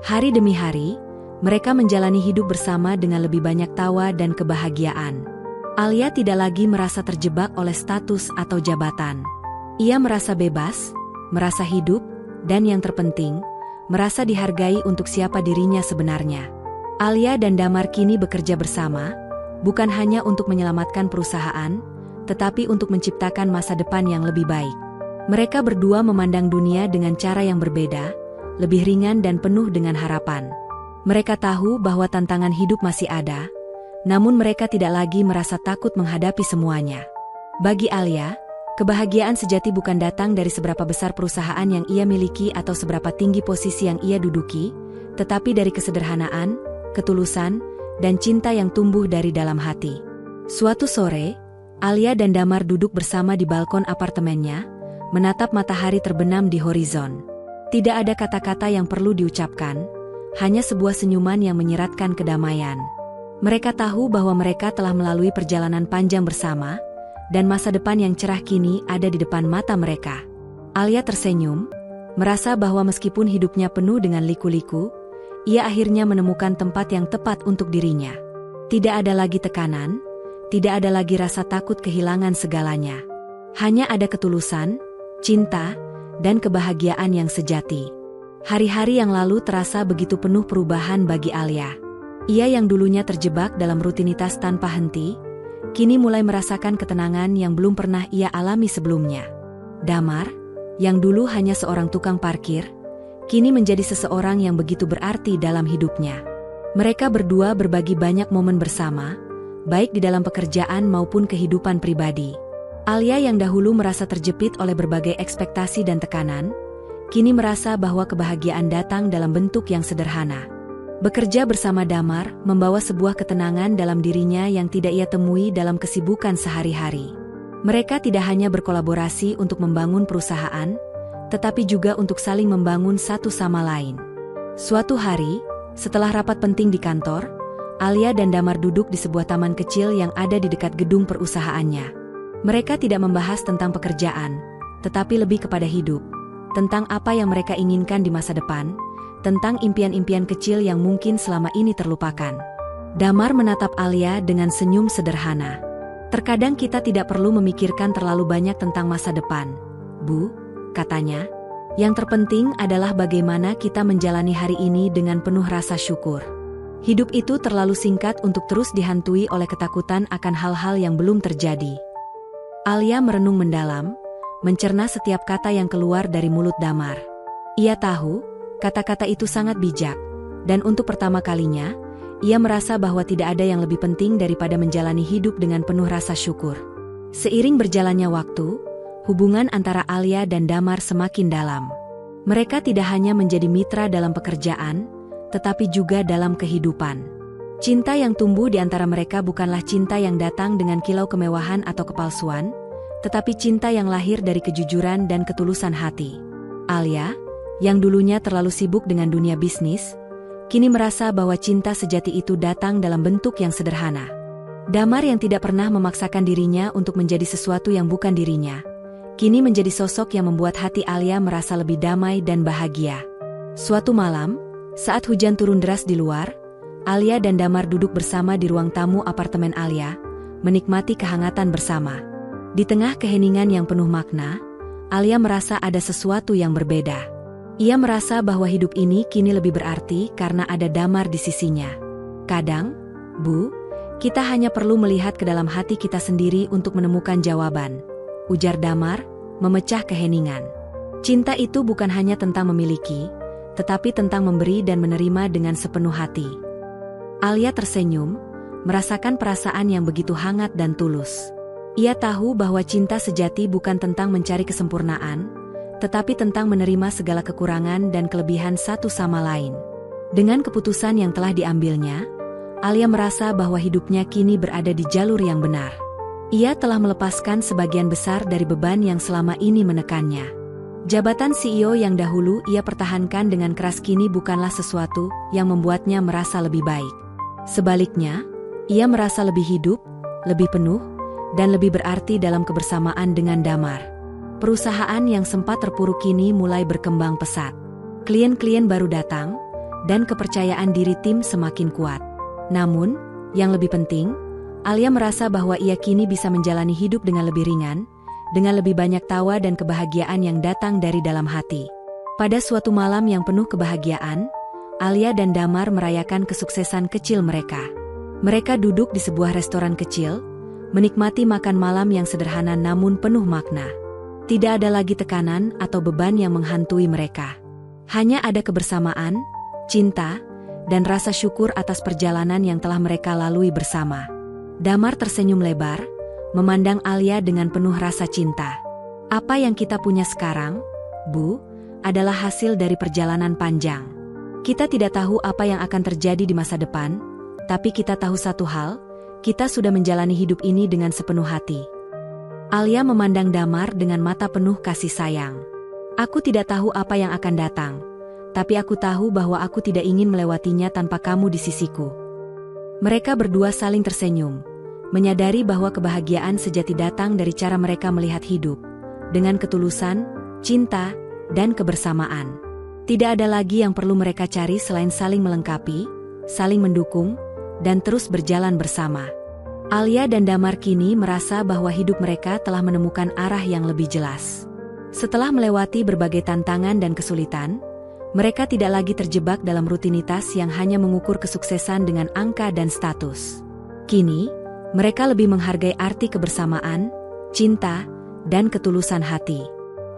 Hari demi hari, mereka menjalani hidup bersama dengan lebih banyak tawa dan kebahagiaan. Alia tidak lagi merasa terjebak oleh status atau jabatan. Ia merasa bebas, merasa hidup, dan yang terpenting, merasa dihargai untuk siapa dirinya sebenarnya. Alia dan Damar kini bekerja bersama, bukan hanya untuk menyelamatkan perusahaan, tetapi untuk menciptakan masa depan yang lebih baik. Mereka berdua memandang dunia dengan cara yang berbeda, lebih ringan dan penuh dengan harapan. Mereka tahu bahwa tantangan hidup masih ada, namun mereka tidak lagi merasa takut menghadapi semuanya. Bagi Alia, kebahagiaan sejati bukan datang dari seberapa besar perusahaan yang ia miliki atau seberapa tinggi posisi yang ia duduki, tetapi dari kesederhanaan, ketulusan, dan cinta yang tumbuh dari dalam hati. Suatu sore, Alia dan Damar duduk bersama di balkon apartemennya, menatap matahari terbenam di horizon. Tidak ada kata-kata yang perlu diucapkan, hanya sebuah senyuman yang menyiratkan kedamaian. Mereka tahu bahwa mereka telah melalui perjalanan panjang bersama, dan masa depan yang cerah kini ada di depan mata mereka. Alia tersenyum, merasa bahwa meskipun hidupnya penuh dengan liku-liku, ia akhirnya menemukan tempat yang tepat untuk dirinya. Tidak ada lagi tekanan, tidak ada lagi rasa takut kehilangan segalanya. Hanya ada ketulusan, cinta, dan kebahagiaan yang sejati. Hari-hari yang lalu terasa begitu penuh perubahan bagi Alia. Ia yang dulunya terjebak dalam rutinitas tanpa henti, kini mulai merasakan ketenangan yang belum pernah ia alami sebelumnya. Damar, yang dulu hanya seorang tukang parkir, kini menjadi seseorang yang begitu berarti dalam hidupnya. Mereka berdua berbagi banyak momen bersama, baik di dalam pekerjaan maupun kehidupan pribadi. Alia yang dahulu merasa terjepit oleh berbagai ekspektasi dan tekanan, kini merasa bahwa kebahagiaan datang dalam bentuk yang sederhana. Bekerja bersama Damar membawa sebuah ketenangan dalam dirinya yang tidak ia temui dalam kesibukan sehari-hari. Mereka tidak hanya berkolaborasi untuk membangun perusahaan, tetapi juga untuk saling membangun satu sama lain. Suatu hari, setelah rapat penting di kantor, Alia dan Damar duduk di sebuah taman kecil yang ada di dekat gedung perusahaannya. Mereka tidak membahas tentang pekerjaan, tetapi lebih kepada hidup, tentang apa yang mereka inginkan di masa depan, tentang impian-impian kecil yang mungkin selama ini terlupakan. Damar menatap Alia dengan senyum sederhana. "Terkadang kita tidak perlu memikirkan terlalu banyak tentang masa depan, Bu," katanya. "Yang terpenting adalah bagaimana kita menjalani hari ini dengan penuh rasa syukur. Hidup itu terlalu singkat untuk terus dihantui oleh ketakutan akan hal-hal yang belum terjadi." Alia merenung mendalam, mencerna setiap kata yang keluar dari mulut Damar. Ia tahu, kata-kata itu sangat bijak, dan untuk pertama kalinya, ia merasa bahwa tidak ada yang lebih penting daripada menjalani hidup dengan penuh rasa syukur. Seiring berjalannya waktu, hubungan antara Alia dan Damar semakin dalam. Mereka tidak hanya menjadi mitra dalam pekerjaan, tetapi juga dalam kehidupan. Cinta yang tumbuh di antara mereka bukanlah cinta yang datang dengan kilau kemewahan atau kepalsuan, tetapi cinta yang lahir dari kejujuran dan ketulusan hati. Alia, yang dulunya terlalu sibuk dengan dunia bisnis, kini merasa bahwa cinta sejati itu datang dalam bentuk yang sederhana. Damar yang tidak pernah memaksakan dirinya untuk menjadi sesuatu yang bukan dirinya, kini menjadi sosok yang membuat hati Alia merasa lebih damai dan bahagia. Suatu malam, saat hujan turun deras di luar, Alia dan Damar duduk bersama di ruang tamu apartemen Alia, menikmati kehangatan bersama. Di tengah keheningan yang penuh makna, Alia merasa ada sesuatu yang berbeda. Ia merasa bahwa hidup ini kini lebih berarti karena ada Damar di sisinya. Kadang, Bu, kita hanya perlu melihat ke dalam hati kita sendiri untuk menemukan jawaban, ujar Damar, memecah keheningan. Cinta itu bukan hanya tentang memiliki, tetapi tentang memberi dan menerima dengan sepenuh hati. Alia tersenyum, merasakan perasaan yang begitu hangat dan tulus. Ia tahu bahwa cinta sejati bukan tentang mencari kesempurnaan, tetapi tentang menerima segala kekurangan dan kelebihan satu sama lain. Dengan keputusan yang telah diambilnya, Alia merasa bahwa hidupnya kini berada di jalur yang benar. Ia telah melepaskan sebagian besar dari beban yang selama ini menekannya. Jabatan CEO yang dahulu ia pertahankan dengan keras kini bukanlah sesuatu yang membuatnya merasa lebih baik. Sebaliknya, ia merasa lebih hidup, lebih penuh, dan lebih berarti dalam kebersamaan dengan Damar. Perusahaan yang sempat terpuruk kini mulai berkembang pesat. Klien-klien baru datang, dan kepercayaan diri tim semakin kuat. Namun, yang lebih penting, Alia merasa bahwa ia kini bisa menjalani hidup dengan lebih ringan, dengan lebih banyak tawa dan kebahagiaan yang datang dari dalam hati. Pada suatu malam yang penuh kebahagiaan, Alia dan Damar merayakan kesuksesan kecil mereka. Mereka duduk di sebuah restoran kecil, menikmati makan malam yang sederhana namun penuh makna. Tidak ada lagi tekanan atau beban yang menghantui mereka. Hanya ada kebersamaan, cinta, dan rasa syukur atas perjalanan yang telah mereka lalui bersama. Damar tersenyum lebar, memandang Alia dengan penuh rasa cinta. Apa yang kita punya sekarang, Bu, adalah hasil dari perjalanan panjang. Kita tidak tahu apa yang akan terjadi di masa depan, tapi kita tahu satu hal, kita sudah menjalani hidup ini dengan sepenuh hati. Alia memandang Damar dengan mata penuh kasih sayang. Aku tidak tahu apa yang akan datang, tapi aku tahu bahwa aku tidak ingin melewatinya tanpa kamu di sisiku. Mereka berdua saling tersenyum, menyadari bahwa kebahagiaan sejati datang dari cara mereka melihat hidup, dengan ketulusan, cinta, dan kebersamaan. Tidak ada lagi yang perlu mereka cari selain saling melengkapi, saling mendukung, dan terus berjalan bersama. Alia dan Damar kini merasa bahwa hidup mereka telah menemukan arah yang lebih jelas. Setelah melewati berbagai tantangan dan kesulitan, mereka tidak lagi terjebak dalam rutinitas yang hanya mengukur kesuksesan dengan angka dan status. Kini, mereka lebih menghargai arti kebersamaan, cinta, dan ketulusan hati.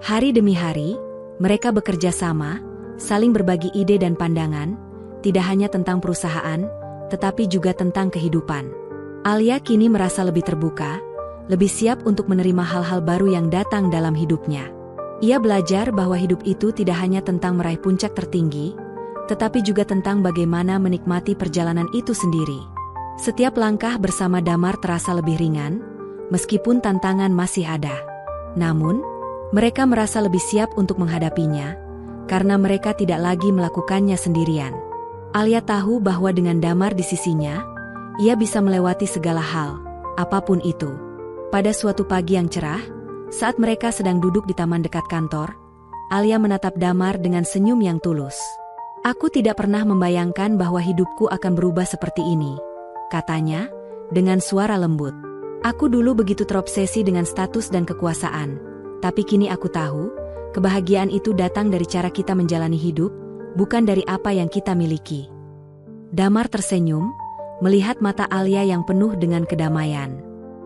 Hari demi hari, mereka bekerja sama, saling berbagi ide dan pandangan, tidak hanya tentang perusahaan, tetapi juga tentang kehidupan. Alia kini merasa lebih terbuka, lebih siap untuk menerima hal-hal baru yang datang dalam hidupnya. Ia belajar bahwa hidup itu tidak hanya tentang meraih puncak tertinggi, tetapi juga tentang bagaimana menikmati perjalanan itu sendiri. Setiap langkah bersama Damar terasa lebih ringan, meskipun tantangan masih ada. Namun, mereka merasa lebih siap untuk menghadapinya, karena mereka tidak lagi melakukannya sendirian. Alia tahu bahwa dengan Damar di sisinya, ia bisa melewati segala hal, apapun itu. Pada suatu pagi yang cerah, saat mereka sedang duduk di taman dekat kantor, Alia menatap Damar dengan senyum yang tulus. Aku tidak pernah membayangkan bahwa hidupku akan berubah seperti ini, katanya, dengan suara lembut. Aku dulu begitu terobsesi dengan status dan kekuasaan, tapi kini aku tahu, kebahagiaan itu datang dari cara kita menjalani hidup, bukan dari apa yang kita miliki. Damar tersenyum, melihat mata Alia yang penuh dengan kedamaian.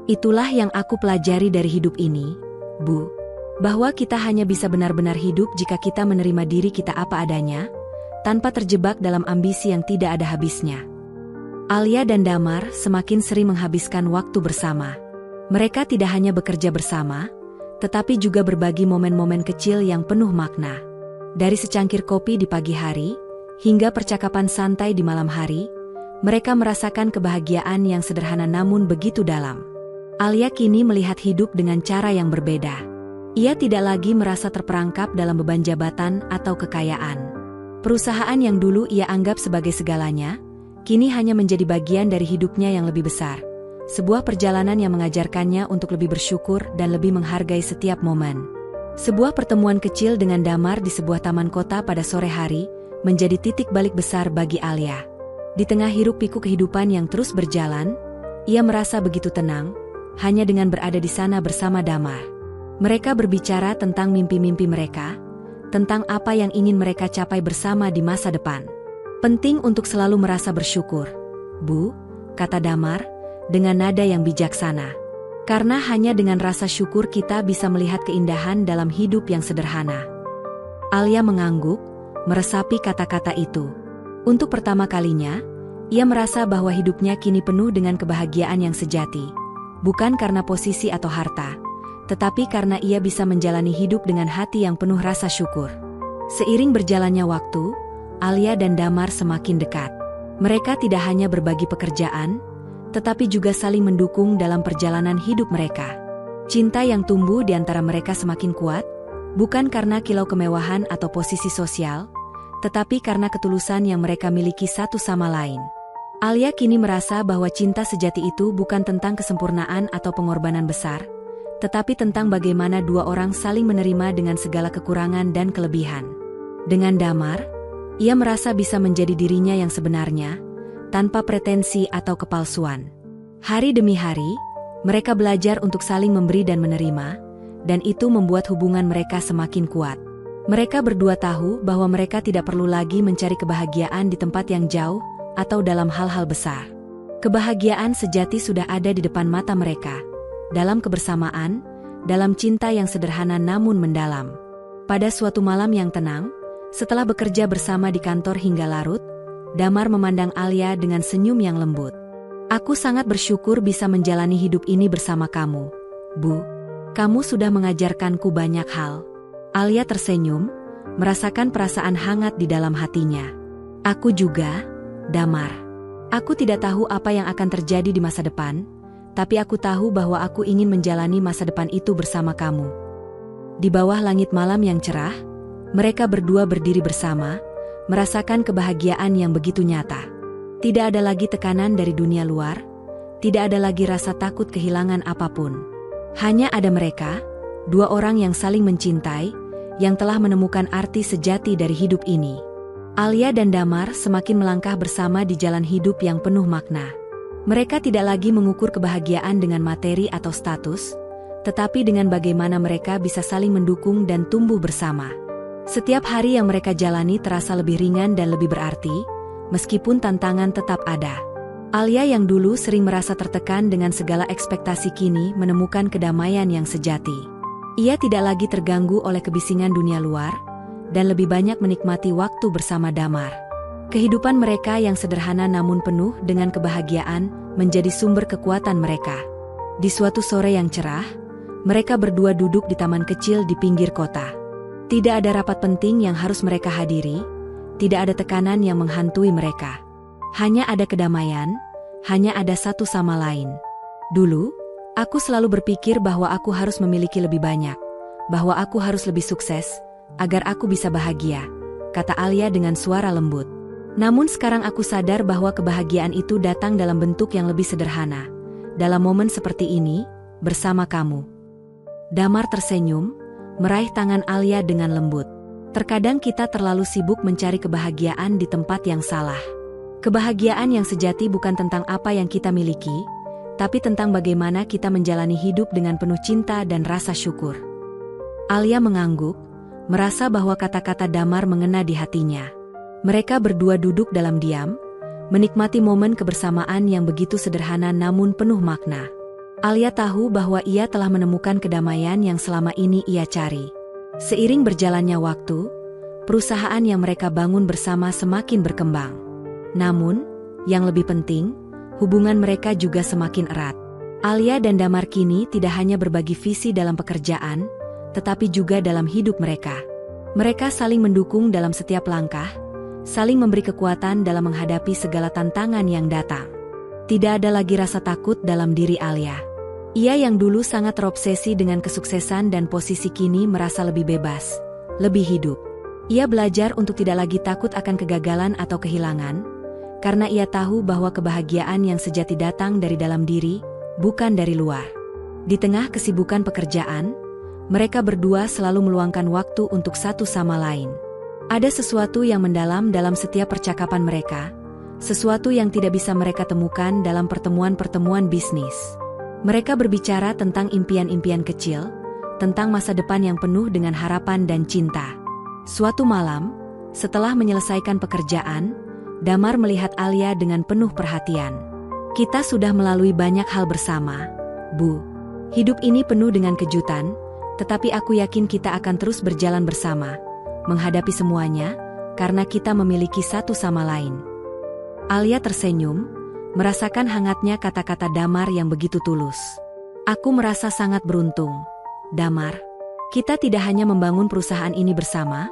Itulah yang aku pelajari dari hidup ini, Bu, bahwa kita hanya bisa benar-benar hidup jika kita menerima diri kita apa adanya, tanpa terjebak dalam ambisi yang tidak ada habisnya. Alia dan Damar semakin sering menghabiskan waktu bersama. Mereka tidak hanya bekerja bersama, tetapi juga berbagi momen-momen kecil yang penuh makna. Dari secangkir kopi di pagi hari, hingga percakapan santai di malam hari, mereka merasakan kebahagiaan yang sederhana namun begitu dalam. Alia kini melihat hidup dengan cara yang berbeda. Ia tidak lagi merasa terperangkap dalam beban jabatan atau kekayaan. Perusahaan yang dulu ia anggap sebagai segalanya, kini hanya menjadi bagian dari hidupnya yang lebih besar. Sebuah perjalanan yang mengajarkannya untuk lebih bersyukur dan lebih menghargai setiap momen. Sebuah pertemuan kecil dengan Damar di sebuah taman kota pada sore hari, menjadi titik balik besar bagi Alia. Di tengah hiruk-pikuk kehidupan yang terus berjalan, ia merasa begitu tenang, hanya dengan berada di sana bersama Damar. Mereka berbicara tentang mimpi-mimpi mereka, tentang apa yang ingin mereka capai bersama di masa depan. Penting untuk selalu merasa bersyukur, Bu, kata Damar, dengan nada yang bijaksana. Karena hanya dengan rasa syukur kita bisa melihat keindahan dalam hidup yang sederhana. Alia mengangguk, meresapi kata-kata itu. Untuk pertama kalinya, ia merasa bahwa hidupnya kini penuh dengan kebahagiaan yang sejati. Bukan karena posisi atau harta, tetapi karena ia bisa menjalani hidup dengan hati yang penuh rasa syukur. Seiring berjalannya waktu, Alia dan Damar semakin dekat. Mereka tidak hanya berbagi pekerjaan, tetapi juga saling mendukung dalam perjalanan hidup mereka. Cinta yang tumbuh di antara mereka semakin kuat, bukan karena kilau kemewahan atau posisi sosial, tetapi karena ketulusan yang mereka miliki satu sama lain. Alia kini merasa bahwa cinta sejati itu bukan tentang kesempurnaan atau pengorbanan besar, tetapi tentang bagaimana dua orang saling menerima dengan segala kekurangan dan kelebihan. Dengan Damar, ia merasa bisa menjadi dirinya yang sebenarnya, tanpa pretensi atau kepalsuan. Hari demi hari, mereka belajar untuk saling memberi dan menerima, dan itu membuat hubungan mereka semakin kuat. Mereka berdua tahu bahwa mereka tidak perlu lagi mencari kebahagiaan di tempat yang jauh atau dalam hal-hal besar. Kebahagiaan sejati sudah ada di depan mata mereka, dalam kebersamaan, dalam cinta yang sederhana namun mendalam. Pada suatu malam yang tenang, setelah bekerja bersama di kantor hingga larut, Damar memandang Alia dengan senyum yang lembut. Aku sangat bersyukur bisa menjalani hidup ini bersama kamu, Bu. Kamu sudah mengajarkanku banyak hal. Alia tersenyum, merasakan perasaan hangat di dalam hatinya. Aku juga, Damar. Aku tidak tahu apa yang akan terjadi di masa depan, tapi aku tahu bahwa aku ingin menjalani masa depan itu bersama kamu. Di bawah langit malam yang cerah, mereka berdua berdiri bersama, merasakan kebahagiaan yang begitu nyata. Tidak ada lagi tekanan dari dunia luar, tidak ada lagi rasa takut kehilangan apapun. Hanya ada mereka, dua orang yang saling mencintai, yang telah menemukan arti sejati dari hidup ini. Alia dan Damar semakin melangkah bersama di jalan hidup yang penuh makna. Mereka tidak lagi mengukur kebahagiaan dengan materi atau status, tetapi dengan bagaimana mereka bisa saling mendukung dan tumbuh bersama. Setiap hari yang mereka jalani terasa lebih ringan dan lebih berarti, meskipun tantangan tetap ada. Alia yang dulu sering merasa tertekan dengan segala ekspektasi kini menemukan kedamaian yang sejati. Ia tidak lagi terganggu oleh kebisingan dunia luar, dan lebih banyak menikmati waktu bersama Damar. Kehidupan mereka yang sederhana namun penuh dengan kebahagiaan menjadi sumber kekuatan mereka. Di suatu sore yang cerah, mereka berdua duduk di taman kecil di pinggir kota. Tidak ada rapat penting yang harus mereka hadiri, tidak ada tekanan yang menghantui mereka. Hanya ada kedamaian, hanya ada satu sama lain. Dulu, aku selalu berpikir bahwa aku harus memiliki lebih banyak, bahwa aku harus lebih sukses, agar aku bisa bahagia, kata Alia dengan suara lembut. Namun sekarang aku sadar bahwa kebahagiaan itu datang dalam bentuk yang lebih sederhana, dalam momen seperti ini, bersama kamu. Damar tersenyum, meraih tangan Alia dengan lembut. Terkadang kita terlalu sibuk mencari kebahagiaan di tempat yang salah. Kebahagiaan yang sejati bukan tentang apa yang kita miliki, tapi tentang bagaimana kita menjalani hidup dengan penuh cinta dan rasa syukur. Alia mengangguk, merasa bahwa kata-kata Damar mengena di hatinya. Mereka berdua duduk dalam diam, menikmati momen kebersamaan yang begitu sederhana namun penuh makna. Alia tahu bahwa ia telah menemukan kedamaian yang selama ini ia cari. Seiring berjalannya waktu, perusahaan yang mereka bangun bersama semakin berkembang. Namun, yang lebih penting, hubungan mereka juga semakin erat. Alia dan Damar kini tidak hanya berbagi visi dalam pekerjaan, tetapi juga dalam hidup mereka. Mereka saling mendukung dalam setiap langkah, saling memberi kekuatan dalam menghadapi segala tantangan yang datang. Tidak ada lagi rasa takut dalam diri Alia. Ia yang dulu sangat terobsesi dengan kesuksesan dan posisi kini merasa lebih bebas, lebih hidup. Ia belajar untuk tidak lagi takut akan kegagalan atau kehilangan, karena ia tahu bahwa kebahagiaan yang sejati datang dari dalam diri, bukan dari luar. Di tengah kesibukan pekerjaan, mereka berdua selalu meluangkan waktu untuk satu sama lain. Ada sesuatu yang mendalam dalam setiap percakapan mereka, sesuatu yang tidak bisa mereka temukan dalam pertemuan-pertemuan bisnis. Mereka berbicara tentang impian-impian kecil, tentang masa depan yang penuh dengan harapan dan cinta. Suatu malam, setelah menyelesaikan pekerjaan, Damar melihat Alia dengan penuh perhatian. "Kita sudah melalui banyak hal bersama, Bu. Hidup ini penuh dengan kejutan, tetapi aku yakin kita akan terus berjalan bersama, menghadapi semuanya, karena kita memiliki satu sama lain." Alia tersenyum, merasakan hangatnya kata-kata Damar yang begitu tulus. "Aku merasa sangat beruntung, Damar. Kita tidak hanya membangun perusahaan ini bersama,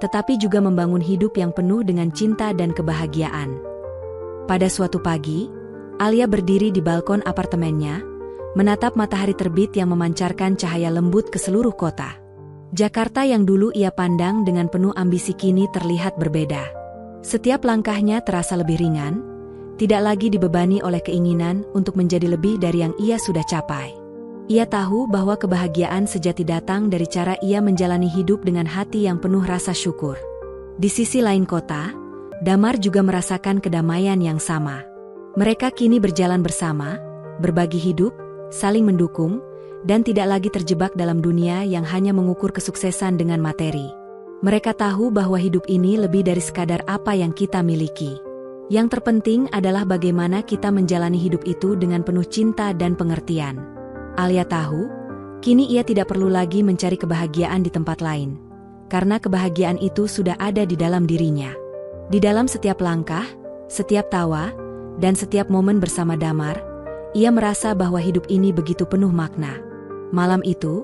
tetapi juga membangun hidup yang penuh dengan cinta dan kebahagiaan." Pada suatu pagi, Alia berdiri di balkon apartemennya, menatap matahari terbit yang memancarkan cahaya lembut ke seluruh kota. Jakarta yang dulu ia pandang dengan penuh ambisi kini terlihat berbeda. Setiap langkahnya terasa lebih ringan, tidak lagi dibebani oleh keinginan untuk menjadi lebih dari yang ia sudah capai. Ia tahu bahwa kebahagiaan sejati datang dari cara ia menjalani hidup dengan hati yang penuh rasa syukur. Di sisi lain kota, Damar juga merasakan kedamaian yang sama. Mereka kini berjalan bersama, berbagi hidup, saling mendukung, dan tidak lagi terjebak dalam dunia yang hanya mengukur kesuksesan dengan materi. Mereka tahu bahwa hidup ini lebih dari sekadar apa yang kita miliki. Yang terpenting adalah bagaimana kita menjalani hidup itu dengan penuh cinta dan pengertian. Alia tahu, kini ia tidak perlu lagi mencari kebahagiaan di tempat lain, karena kebahagiaan itu sudah ada di dalam dirinya. Di dalam setiap langkah, setiap tawa, dan setiap momen bersama Damar, ia merasa bahwa hidup ini begitu penuh makna. Malam itu,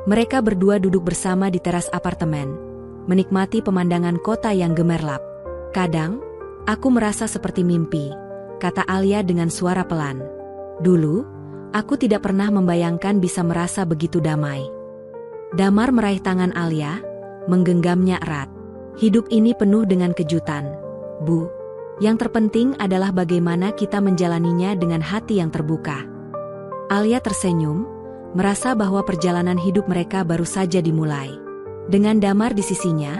mereka berdua duduk bersama di teras apartemen, menikmati pemandangan kota yang gemerlap. "Kadang, aku merasa seperti mimpi," kata Alia dengan suara pelan. "Dulu, aku tidak pernah membayangkan bisa merasa begitu damai." Damar meraih tangan Alia, menggenggamnya erat. "Hidup ini penuh dengan kejutan, Bu. Yang terpenting adalah bagaimana kita menjalaninya dengan hati yang terbuka." Alia tersenyum, merasa bahwa perjalanan hidup mereka baru saja dimulai. Dengan Damar di sisinya,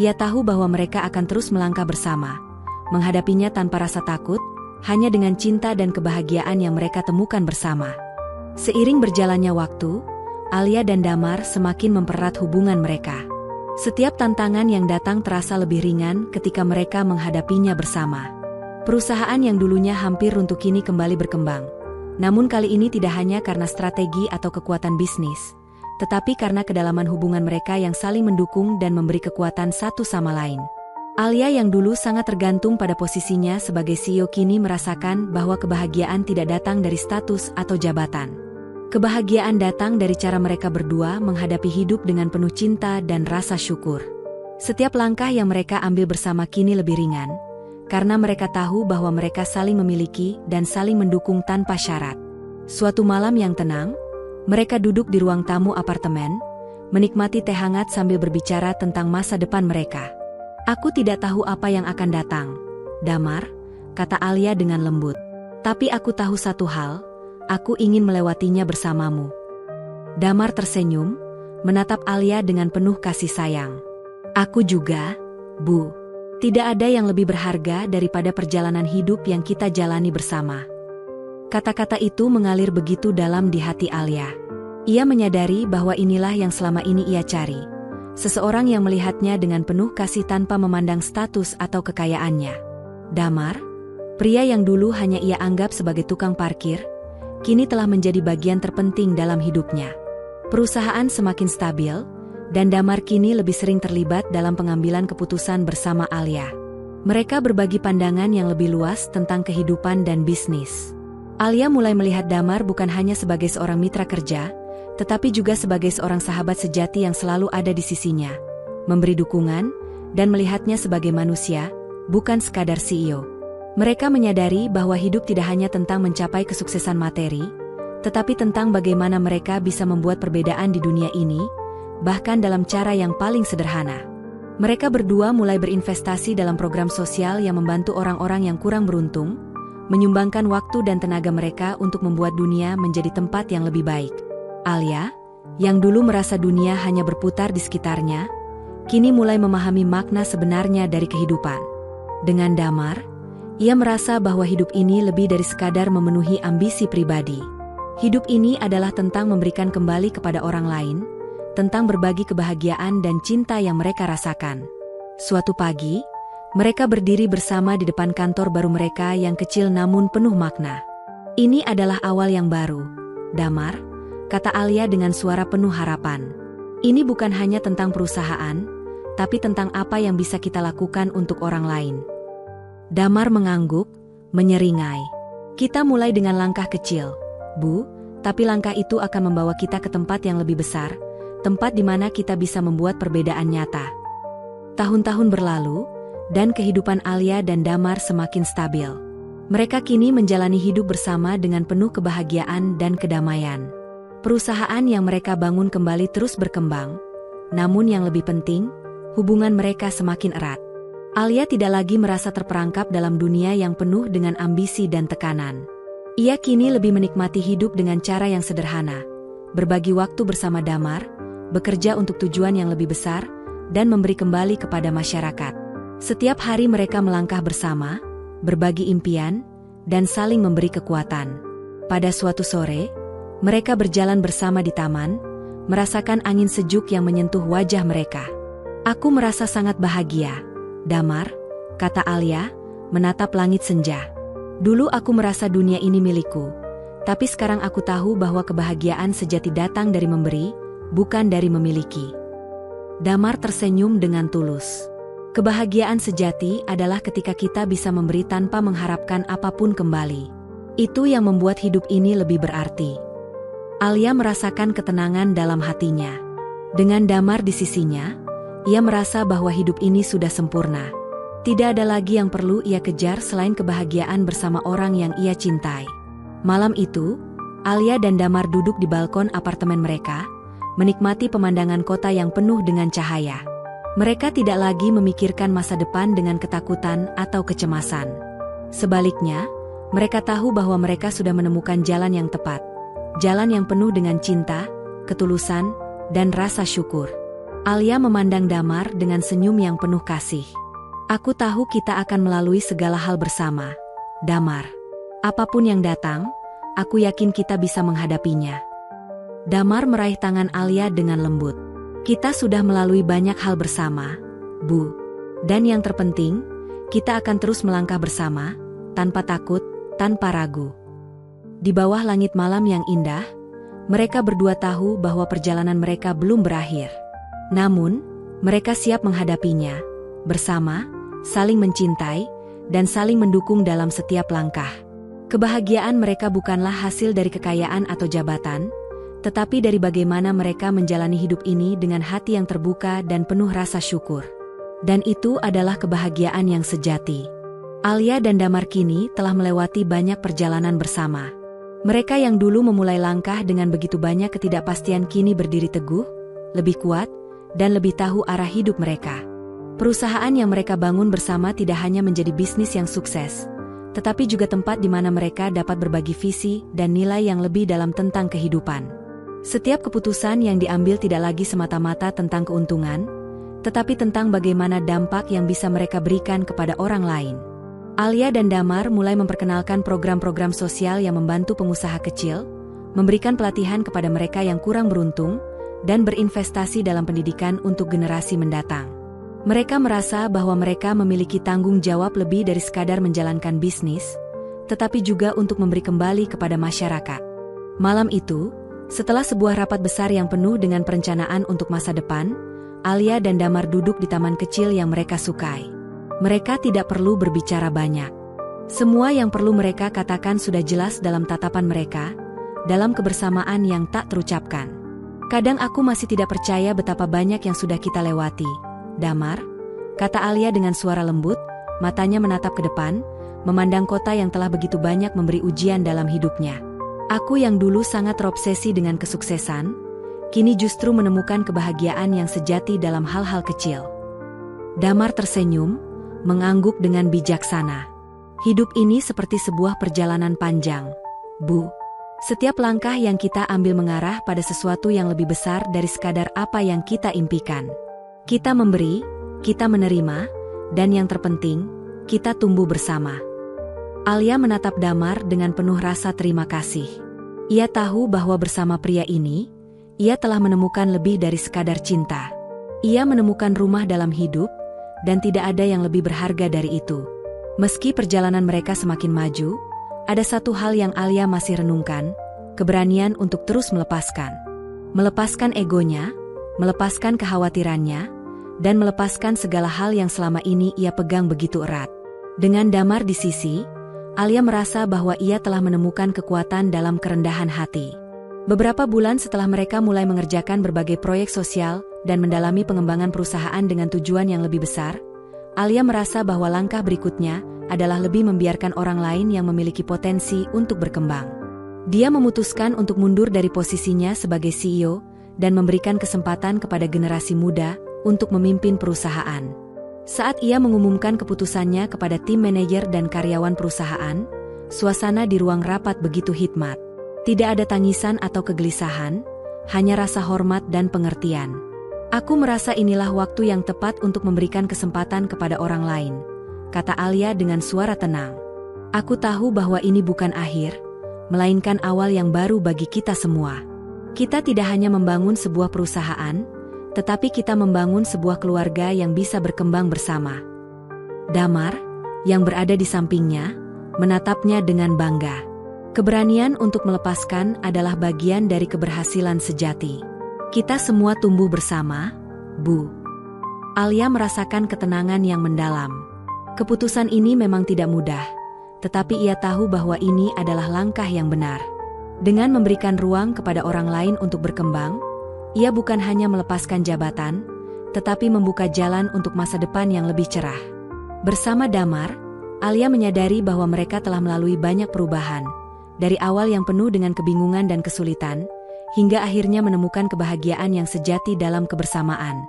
ia tahu bahwa mereka akan terus melangkah bersama, menghadapinya tanpa rasa takut, hanya dengan cinta dan kebahagiaan yang mereka temukan bersama. Seiring berjalannya waktu, Alia dan Damar semakin mempererat hubungan mereka. Setiap tantangan yang datang terasa lebih ringan ketika mereka menghadapinya bersama. Perusahaan yang dulunya hampir runtuh kini kembali berkembang. Namun kali ini tidak hanya karena strategi atau kekuatan bisnis, tetapi karena kedalaman hubungan mereka yang saling mendukung dan memberi kekuatan satu sama lain. Alia yang dulu sangat tergantung pada posisinya sebagai CEO kini merasakan bahwa kebahagiaan tidak datang dari status atau jabatan. Kebahagiaan datang dari cara mereka berdua menghadapi hidup dengan penuh cinta dan rasa syukur. Setiap langkah yang mereka ambil bersama kini lebih ringan, karena mereka tahu bahwa mereka saling memiliki dan saling mendukung tanpa syarat. Suatu malam yang tenang, mereka duduk di ruang tamu apartemen, menikmati teh hangat sambil berbicara tentang masa depan mereka. "Aku tidak tahu apa yang akan datang, Damar," kata Alia dengan lembut. "Tapi aku tahu satu hal, aku ingin melewatinya bersamamu." Damar tersenyum, menatap Alia dengan penuh kasih sayang. "Aku juga, Bu. Tidak ada yang lebih berharga daripada perjalanan hidup yang kita jalani bersama." Kata-kata itu mengalir begitu dalam di hati Alia. Ia menyadari bahwa inilah yang selama ini ia cari. Seseorang yang melihatnya dengan penuh kasih tanpa memandang status atau kekayaannya. Damar, pria yang dulu hanya ia anggap sebagai tukang parkir, kini telah menjadi bagian terpenting dalam hidupnya. Perusahaan semakin stabil, dan Damar kini lebih sering terlibat dalam pengambilan keputusan bersama Alia. Mereka berbagi pandangan yang lebih luas tentang kehidupan dan bisnis. Alia mulai melihat Damar bukan hanya sebagai seorang mitra kerja, tetapi juga sebagai seorang sahabat sejati yang selalu ada di sisinya, memberi dukungan, dan melihatnya sebagai manusia, bukan sekadar CEO. Mereka menyadari bahwa hidup tidak hanya tentang mencapai kesuksesan materi, tetapi tentang bagaimana mereka bisa membuat perbedaan di dunia ini, bahkan dalam cara yang paling sederhana. Mereka berdua mulai berinvestasi dalam program sosial yang membantu orang-orang yang kurang beruntung, menyumbangkan waktu dan tenaga mereka untuk membuat dunia menjadi tempat yang lebih baik. Alia, yang dulu merasa dunia hanya berputar di sekitarnya, kini mulai memahami makna sebenarnya dari kehidupan. Dengan Damar, ia merasa bahwa hidup ini lebih dari sekadar memenuhi ambisi pribadi. Hidup ini adalah tentang memberikan kembali kepada orang lain, tentang berbagi kebahagiaan dan cinta yang mereka rasakan. Suatu pagi, mereka berdiri bersama di depan kantor baru mereka yang kecil namun penuh makna. "Ini adalah awal yang baru, Damar," kata Alia dengan suara penuh harapan. "Ini bukan hanya tentang perusahaan, tapi tentang apa yang bisa kita lakukan untuk orang lain." Damar mengangguk, menyeringai. "Kita mulai dengan langkah kecil, Bu, tapi langkah itu akan membawa kita ke tempat yang lebih besar, tempat di mana kita bisa membuat perbedaan nyata." Tahun-tahun berlalu, dan kehidupan Alia dan Damar semakin stabil. Mereka kini menjalani hidup bersama dengan penuh kebahagiaan dan kedamaian. Perusahaan yang mereka bangun kembali terus berkembang, namun yang lebih penting, hubungan mereka semakin erat. Alia tidak lagi merasa terperangkap dalam dunia yang penuh dengan ambisi dan tekanan. Ia kini lebih menikmati hidup dengan cara yang sederhana, berbagi waktu bersama Damar, bekerja untuk tujuan yang lebih besar, dan memberi kembali kepada masyarakat. Setiap hari mereka melangkah bersama, berbagi impian, dan saling memberi kekuatan. Pada suatu sore, mereka berjalan bersama di taman, merasakan angin sejuk yang menyentuh wajah mereka. "Aku merasa sangat bahagia, Damar," kata Alia, menatap langit senja. "Dulu aku merasa dunia ini milikku, tapi sekarang aku tahu bahwa kebahagiaan sejati datang dari memberi, bukan dari memiliki." Damar tersenyum dengan tulus. Kebahagiaan sejati adalah ketika kita bisa memberi tanpa mengharapkan apapun kembali. Itu yang membuat hidup ini lebih berarti. Alia merasakan ketenangan dalam hatinya. Dengan Damar di sisinya, ia merasa bahwa hidup ini sudah sempurna. Tidak ada lagi yang perlu ia kejar selain kebahagiaan bersama orang yang ia cintai. Malam itu, Alia dan Damar duduk di balkon apartemen mereka, menikmati pemandangan kota yang penuh dengan cahaya. Mereka tidak lagi memikirkan masa depan dengan ketakutan atau kecemasan. Sebaliknya, mereka tahu bahwa mereka sudah menemukan jalan yang tepat. Jalan yang penuh dengan cinta, ketulusan, dan rasa syukur. Alia memandang Damar dengan senyum yang penuh kasih. "Aku tahu kita akan melalui segala hal bersama, Damar. Apapun yang datang, aku yakin kita bisa menghadapinya." Damar meraih tangan Alia dengan lembut. "Kita sudah melalui banyak hal bersama, Bu. Dan yang terpenting, kita akan terus melangkah bersama, tanpa takut, tanpa ragu." Di bawah langit malam yang indah, mereka berdua tahu bahwa perjalanan mereka belum berakhir. Namun, mereka siap menghadapinya, bersama, saling mencintai, dan saling mendukung dalam setiap langkah. Kebahagiaan mereka bukanlah hasil dari kekayaan atau jabatan, tetapi dari bagaimana mereka menjalani hidup ini dengan hati yang terbuka dan penuh rasa syukur. Dan itu adalah kebahagiaan yang sejati. Alia dan Damar kini telah melewati banyak perjalanan bersama. Mereka yang dulu memulai langkah dengan begitu banyak ketidakpastian kini berdiri teguh, lebih kuat, dan lebih tahu arah hidup mereka. Perusahaan yang mereka bangun bersama tidak hanya menjadi bisnis yang sukses, tetapi juga tempat di mana mereka dapat berbagi visi dan nilai yang lebih dalam tentang kehidupan. Setiap keputusan yang diambil tidak lagi semata-mata tentang keuntungan, tetapi tentang bagaimana dampak yang bisa mereka berikan kepada orang lain. Alia dan Damar mulai memperkenalkan program-program sosial yang membantu pengusaha kecil, memberikan pelatihan kepada mereka yang kurang beruntung, dan berinvestasi dalam pendidikan untuk generasi mendatang. Mereka merasa bahwa mereka memiliki tanggung jawab lebih dari sekadar menjalankan bisnis, tetapi juga untuk memberi kembali kepada masyarakat. Malam itu, setelah sebuah rapat besar yang penuh dengan perencanaan untuk masa depan, Alia dan Damar duduk di taman kecil yang mereka sukai. Mereka tidak perlu berbicara banyak. Semua yang perlu mereka katakan sudah jelas dalam tatapan mereka, dalam kebersamaan yang tak terucapkan. "Kadang aku masih tidak percaya betapa banyak yang sudah kita lewati, Damar," kata Alia dengan suara lembut, matanya menatap ke depan, memandang kota yang telah begitu banyak memberi ujian dalam hidupnya. "Aku yang dulu sangat terobsesi dengan kesuksesan, kini justru menemukan kebahagiaan yang sejati dalam hal-hal kecil." Damar tersenyum, mengangguk dengan bijaksana. Hidup ini seperti sebuah perjalanan panjang, Bu. Setiap langkah yang kita ambil mengarah pada sesuatu yang lebih besar dari sekadar apa yang kita impikan. Kita memberi, kita menerima, dan yang terpenting, kita tumbuh bersama. Alia menatap Damar dengan penuh rasa terima kasih. Ia tahu bahwa bersama pria ini, ia telah menemukan lebih dari sekadar cinta. Ia menemukan rumah dalam hidup, dan tidak ada yang lebih berharga dari itu. Meski perjalanan mereka semakin maju, ada satu hal yang Alia masih renungkan, keberanian untuk terus melepaskan. Melepaskan egonya, melepaskan kekhawatirannya, dan melepaskan segala hal yang selama ini ia pegang begitu erat. Dengan Damar di sisi, Alia merasa bahwa ia telah menemukan kekuatan dalam kerendahan hati. Beberapa bulan setelah mereka mulai mengerjakan berbagai proyek sosial dan mendalami pengembangan perusahaan dengan tujuan yang lebih besar, Alia merasa bahwa langkah berikutnya adalah lebih membiarkan orang lain yang memiliki potensi untuk berkembang. Dia memutuskan untuk mundur dari posisinya sebagai CEO dan memberikan kesempatan kepada generasi muda untuk memimpin perusahaan. Saat ia mengumumkan keputusannya kepada tim manajer dan karyawan perusahaan, suasana di ruang rapat begitu hikmat. Tidak ada tangisan atau kegelisahan, hanya rasa hormat dan pengertian. Aku merasa inilah waktu yang tepat untuk memberikan kesempatan kepada orang lain, kata Alia dengan suara tenang. Aku tahu bahwa ini bukan akhir, melainkan awal yang baru bagi kita semua. Kita tidak hanya membangun sebuah perusahaan, tetapi kita membangun sebuah keluarga yang bisa berkembang bersama. Damar, yang berada di sampingnya, menatapnya dengan bangga. Keberanian untuk melepaskan adalah bagian dari keberhasilan sejati. Kita semua tumbuh bersama, Bu. Alia merasakan ketenangan yang mendalam. Keputusan ini memang tidak mudah, tetapi ia tahu bahwa ini adalah langkah yang benar. Dengan memberikan ruang kepada orang lain untuk berkembang, ia bukan hanya melepaskan jabatan, tetapi membuka jalan untuk masa depan yang lebih cerah. Bersama Damar, Alia menyadari bahwa mereka telah melalui banyak perubahan, dari awal yang penuh dengan kebingungan dan kesulitan, hingga akhirnya menemukan kebahagiaan yang sejati dalam kebersamaan.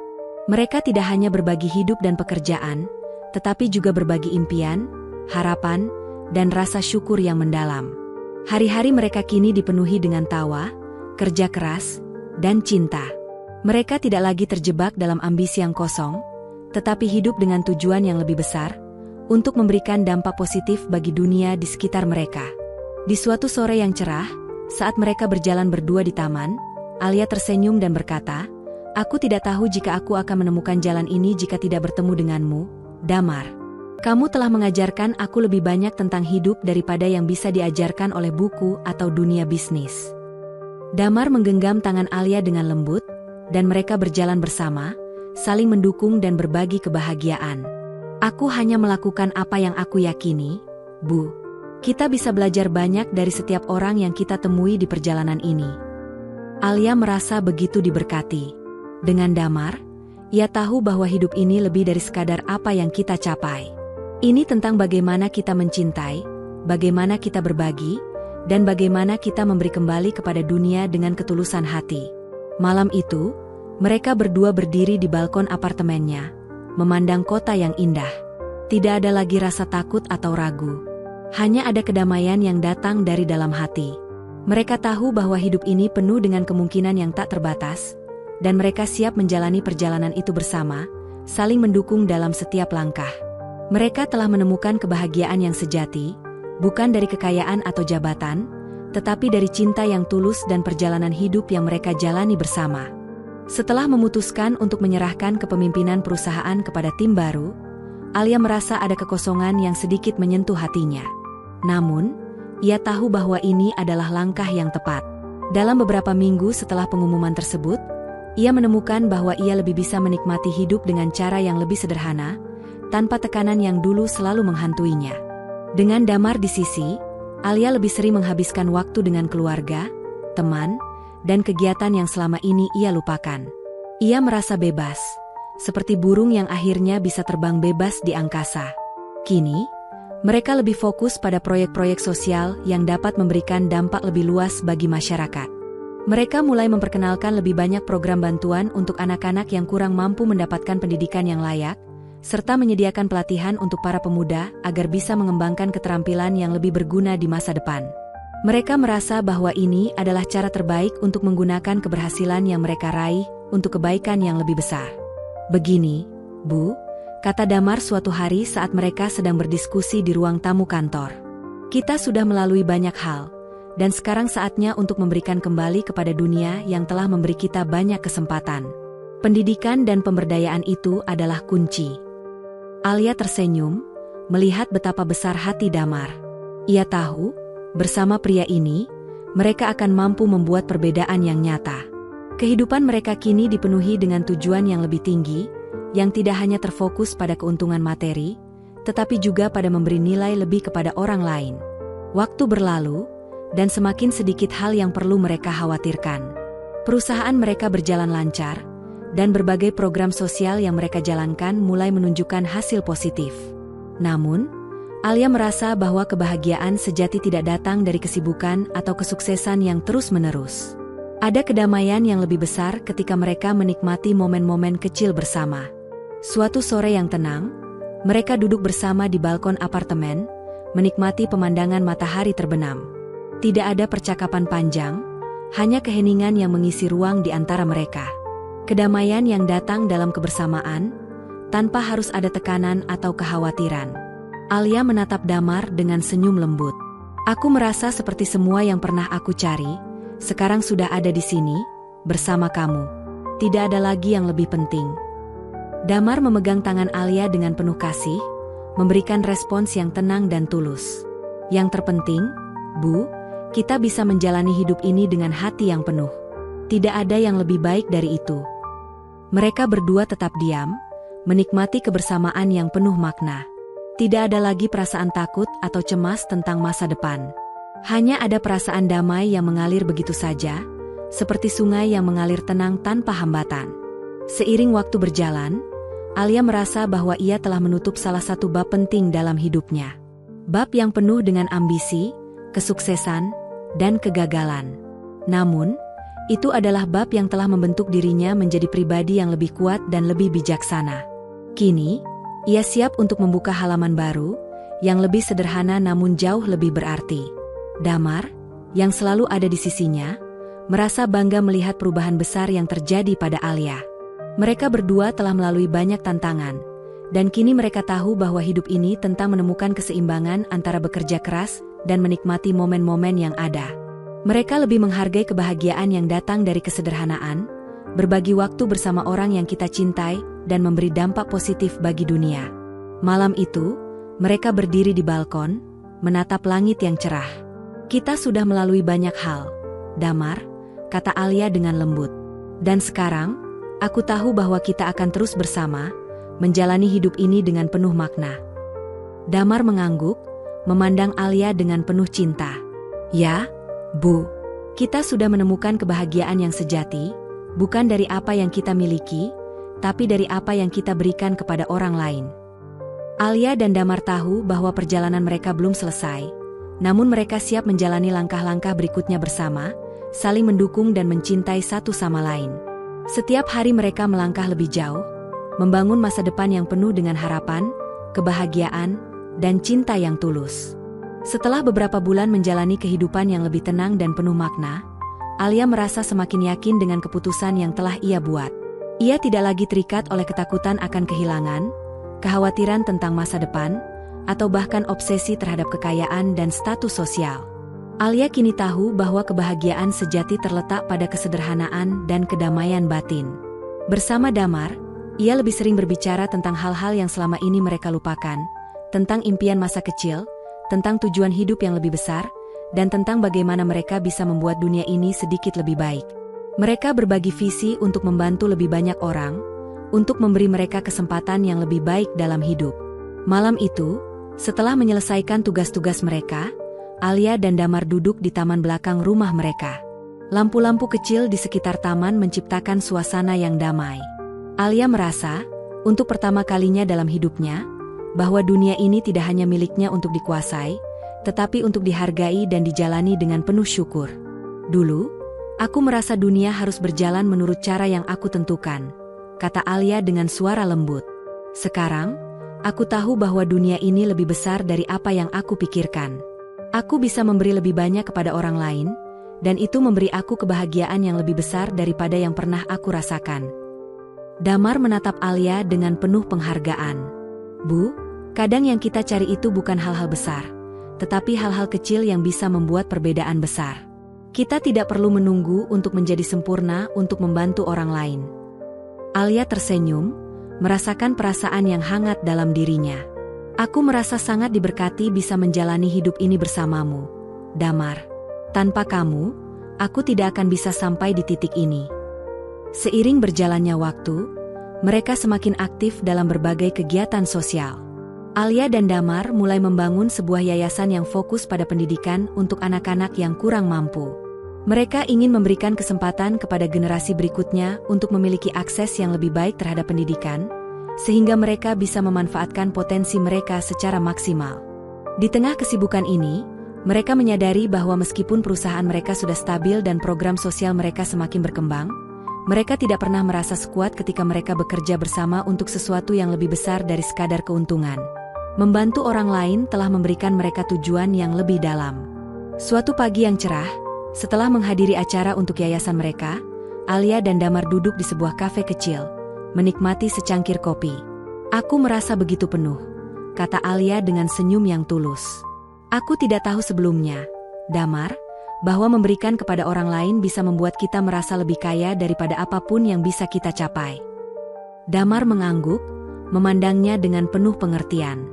Mereka tidak hanya berbagi hidup dan pekerjaan, tetapi juga berbagi impian, harapan, dan rasa syukur yang mendalam. Hari-hari mereka kini dipenuhi dengan tawa, kerja keras, dan cinta. Mereka tidak lagi terjebak dalam ambisi yang kosong, tetapi hidup dengan tujuan yang lebih besar, untuk memberikan dampak positif bagi dunia di sekitar mereka. Di suatu sore yang cerah, saat mereka berjalan berdua di taman, Alia tersenyum dan berkata, "Aku tidak tahu jika aku akan menemukan jalan ini jika tidak bertemu denganmu, Damar. Kamu telah mengajarkan aku lebih banyak tentang hidup daripada yang bisa diajarkan oleh buku atau dunia bisnis." Damar menggenggam tangan Alia dengan lembut, dan mereka berjalan bersama, saling mendukung dan berbagi kebahagiaan. "Aku hanya melakukan apa yang aku yakini, Bu. Kita bisa belajar banyak dari setiap orang yang kita temui di perjalanan ini." Alia merasa begitu diberkati. Dengan Damar, ia tahu bahwa hidup ini lebih dari sekadar apa yang kita capai. Ini tentang bagaimana kita mencintai, bagaimana kita berbagi, dan bagaimana kita memberi kembali kepada dunia dengan ketulusan hati. Malam itu, mereka berdua berdiri di balkon apartemennya, memandang kota yang indah. Tidak ada lagi rasa takut atau ragu. Hanya ada kedamaian yang datang dari dalam hati. Mereka tahu bahwa hidup ini penuh dengan kemungkinan yang tak terbatas, dan mereka siap menjalani perjalanan itu bersama, saling mendukung dalam setiap langkah. Mereka telah menemukan kebahagiaan yang sejati, bukan dari kekayaan atau jabatan, tetapi dari cinta yang tulus dan perjalanan hidup yang mereka jalani bersama. Setelah memutuskan untuk menyerahkan kepemimpinan perusahaan kepada tim baru, Alia merasa ada kekosongan yang sedikit menyentuh hatinya. Namun, ia tahu bahwa ini adalah langkah yang tepat. Dalam beberapa minggu setelah pengumuman tersebut, ia menemukan bahwa ia lebih bisa menikmati hidup dengan cara yang lebih sederhana, tanpa tekanan yang dulu selalu menghantuinya. Dengan Damar di sisi, Alia lebih sering menghabiskan waktu dengan keluarga, teman, dan kegiatan yang selama ini ia lupakan. Ia merasa bebas, seperti burung yang akhirnya bisa terbang bebas di angkasa. Kini, mereka lebih fokus pada proyek-proyek sosial yang dapat memberikan dampak lebih luas bagi masyarakat. Mereka mulai memperkenalkan lebih banyak program bantuan untuk anak-anak yang kurang mampu mendapatkan pendidikan yang layak, serta menyediakan pelatihan untuk para pemuda agar bisa mengembangkan keterampilan yang lebih berguna di masa depan. Mereka merasa bahwa ini adalah cara terbaik untuk menggunakan keberhasilan yang mereka raih untuk kebaikan yang lebih besar. "Begini, Bu," kata Damar suatu hari saat mereka sedang berdiskusi di ruang tamu kantor. "Kita sudah melalui banyak hal, dan sekarang saatnya untuk memberikan kembali kepada dunia yang telah memberi kita banyak kesempatan. Pendidikan dan pemberdayaan itu adalah kunci." Alia tersenyum, melihat betapa besar hati Damar. Ia tahu, bersama pria ini, mereka akan mampu membuat perbedaan yang nyata. Kehidupan mereka kini dipenuhi dengan tujuan yang lebih tinggi, yang tidak hanya terfokus pada keuntungan materi, tetapi juga pada memberi nilai lebih kepada orang lain. Waktu berlalu, dan semakin sedikit hal yang perlu mereka khawatirkan. Perusahaan mereka berjalan lancar, dan berbagai program sosial yang mereka jalankan mulai menunjukkan hasil positif. Namun, Alia merasa bahwa kebahagiaan sejati tidak datang dari kesibukan atau kesuksesan yang terus-menerus. Ada kedamaian yang lebih besar ketika mereka menikmati momen-momen kecil bersama. Suatu sore yang tenang, mereka duduk bersama di balkon apartemen, menikmati pemandangan matahari terbenam. Tidak ada percakapan panjang, hanya keheningan yang mengisi ruang di antara mereka. Kedamaian yang datang dalam kebersamaan, tanpa harus ada tekanan atau kekhawatiran. Alia menatap Damar dengan senyum lembut. "Aku merasa seperti semua yang pernah aku cari, sekarang sudah ada di sini, bersama kamu. Tidak ada lagi yang lebih penting." Damar memegang tangan Alia dengan penuh kasih, memberikan respons yang tenang dan tulus. "Yang terpenting, Bu, kita bisa menjalani hidup ini dengan hati yang penuh. Tidak ada yang lebih baik dari itu." Mereka berdua tetap diam, menikmati kebersamaan yang penuh makna. Tidak ada lagi perasaan takut atau cemas tentang masa depan. Hanya ada perasaan damai yang mengalir begitu saja, seperti sungai yang mengalir tenang tanpa hambatan. Seiring waktu berjalan, Alia merasa bahwa ia telah menutup salah satu bab penting dalam hidupnya. Bab yang penuh dengan ambisi, kesuksesan, dan kegagalan. Namun, itu adalah bab yang telah membentuk dirinya menjadi pribadi yang lebih kuat dan lebih bijaksana. Kini, ia siap untuk membuka halaman baru, yang lebih sederhana namun jauh lebih berarti. Damar, yang selalu ada di sisinya, merasa bangga melihat perubahan besar yang terjadi pada Alia. Mereka berdua telah melalui banyak tantangan, dan kini mereka tahu bahwa hidup ini tentang menemukan keseimbangan antara bekerja keras dan menikmati momen-momen yang ada. Mereka lebih menghargai kebahagiaan yang datang dari kesederhanaan, berbagi waktu bersama orang yang kita cintai, dan memberi dampak positif bagi dunia. Malam itu, mereka berdiri di balkon, menatap langit yang cerah. "Kita sudah melalui banyak hal, Damar," kata Alia dengan lembut. "Dan sekarang, aku tahu bahwa kita akan terus bersama, menjalani hidup ini dengan penuh makna." Damar mengangguk, memandang Alia dengan penuh cinta. "Ya, Bu, kita sudah menemukan kebahagiaan yang sejati, bukan dari apa yang kita miliki, tapi dari apa yang kita berikan kepada orang lain." Alia dan Damar tahu bahwa perjalanan mereka belum selesai, namun mereka siap menjalani langkah-langkah berikutnya bersama, saling mendukung dan mencintai satu sama lain. Setiap hari mereka melangkah lebih jauh, membangun masa depan yang penuh dengan harapan, kebahagiaan, dan cinta yang tulus. Setelah beberapa bulan menjalani kehidupan yang lebih tenang dan penuh makna, Alia merasa semakin yakin dengan keputusan yang telah ia buat. Ia tidak lagi terikat oleh ketakutan akan kehilangan, kekhawatiran tentang masa depan, atau bahkan obsesi terhadap kekayaan dan status sosial. Alia kini tahu bahwa kebahagiaan sejati terletak pada kesederhanaan dan kedamaian batin. Bersama Damar, ia lebih sering berbicara tentang hal-hal yang selama ini mereka lupakan, tentang impian masa kecil, tentang tujuan hidup yang lebih besar, dan tentang bagaimana mereka bisa membuat dunia ini sedikit lebih baik. Mereka berbagi visi untuk membantu lebih banyak orang, untuk memberi mereka kesempatan yang lebih baik dalam hidup. Malam itu, setelah menyelesaikan tugas-tugas mereka, Alia dan Damar duduk di taman belakang rumah mereka. Lampu-lampu kecil di sekitar taman menciptakan suasana yang damai. Alia merasa, untuk pertama kalinya dalam hidupnya, bahwa dunia ini tidak hanya miliknya untuk dikuasai, tetapi untuk dihargai dan dijalani dengan penuh syukur. "Dulu, aku merasa dunia harus berjalan menurut cara yang aku tentukan," kata Alia dengan suara lembut. Sekarang, aku tahu bahwa dunia ini lebih besar dari apa yang aku pikirkan. Aku bisa memberi lebih banyak kepada orang lain, dan itu memberi aku kebahagiaan yang lebih besar daripada yang pernah aku rasakan. Damar menatap Alia dengan penuh penghargaan. Bu, kadang yang kita cari itu bukan hal-hal besar, tetapi hal-hal kecil yang bisa membuat perbedaan besar. Kita tidak perlu menunggu untuk menjadi sempurna untuk membantu orang lain. Alia tersenyum, merasakan perasaan yang hangat dalam dirinya. Aku merasa sangat diberkati bisa menjalani hidup ini bersamamu, Damar. Tanpa kamu, aku tidak akan bisa sampai di titik ini. Seiring berjalannya waktu, mereka semakin aktif dalam berbagai kegiatan sosial. Alia dan Damar mulai membangun sebuah yayasan yang fokus pada pendidikan untuk anak-anak yang kurang mampu. Mereka ingin memberikan kesempatan kepada generasi berikutnya untuk memiliki akses yang lebih baik terhadap pendidikan, sehingga mereka bisa memanfaatkan potensi mereka secara maksimal. Di tengah kesibukan ini, mereka menyadari bahwa meskipun perusahaan mereka sudah stabil dan program sosial mereka semakin berkembang, mereka tidak pernah merasa sekuat ketika mereka bekerja bersama untuk sesuatu yang lebih besar dari sekadar keuntungan. Membantu orang lain telah memberikan mereka tujuan yang lebih dalam. Suatu pagi yang cerah, setelah menghadiri acara untuk yayasan mereka, Alia dan Damar duduk di sebuah kafe kecil, menikmati secangkir kopi. Aku merasa begitu penuh, kata Alia dengan senyum yang tulus. Aku tidak tahu sebelumnya, Damar, bahwa memberikan kepada orang lain bisa membuat kita merasa lebih kaya daripada apapun yang bisa kita capai. Damar mengangguk, memandangnya dengan penuh pengertian.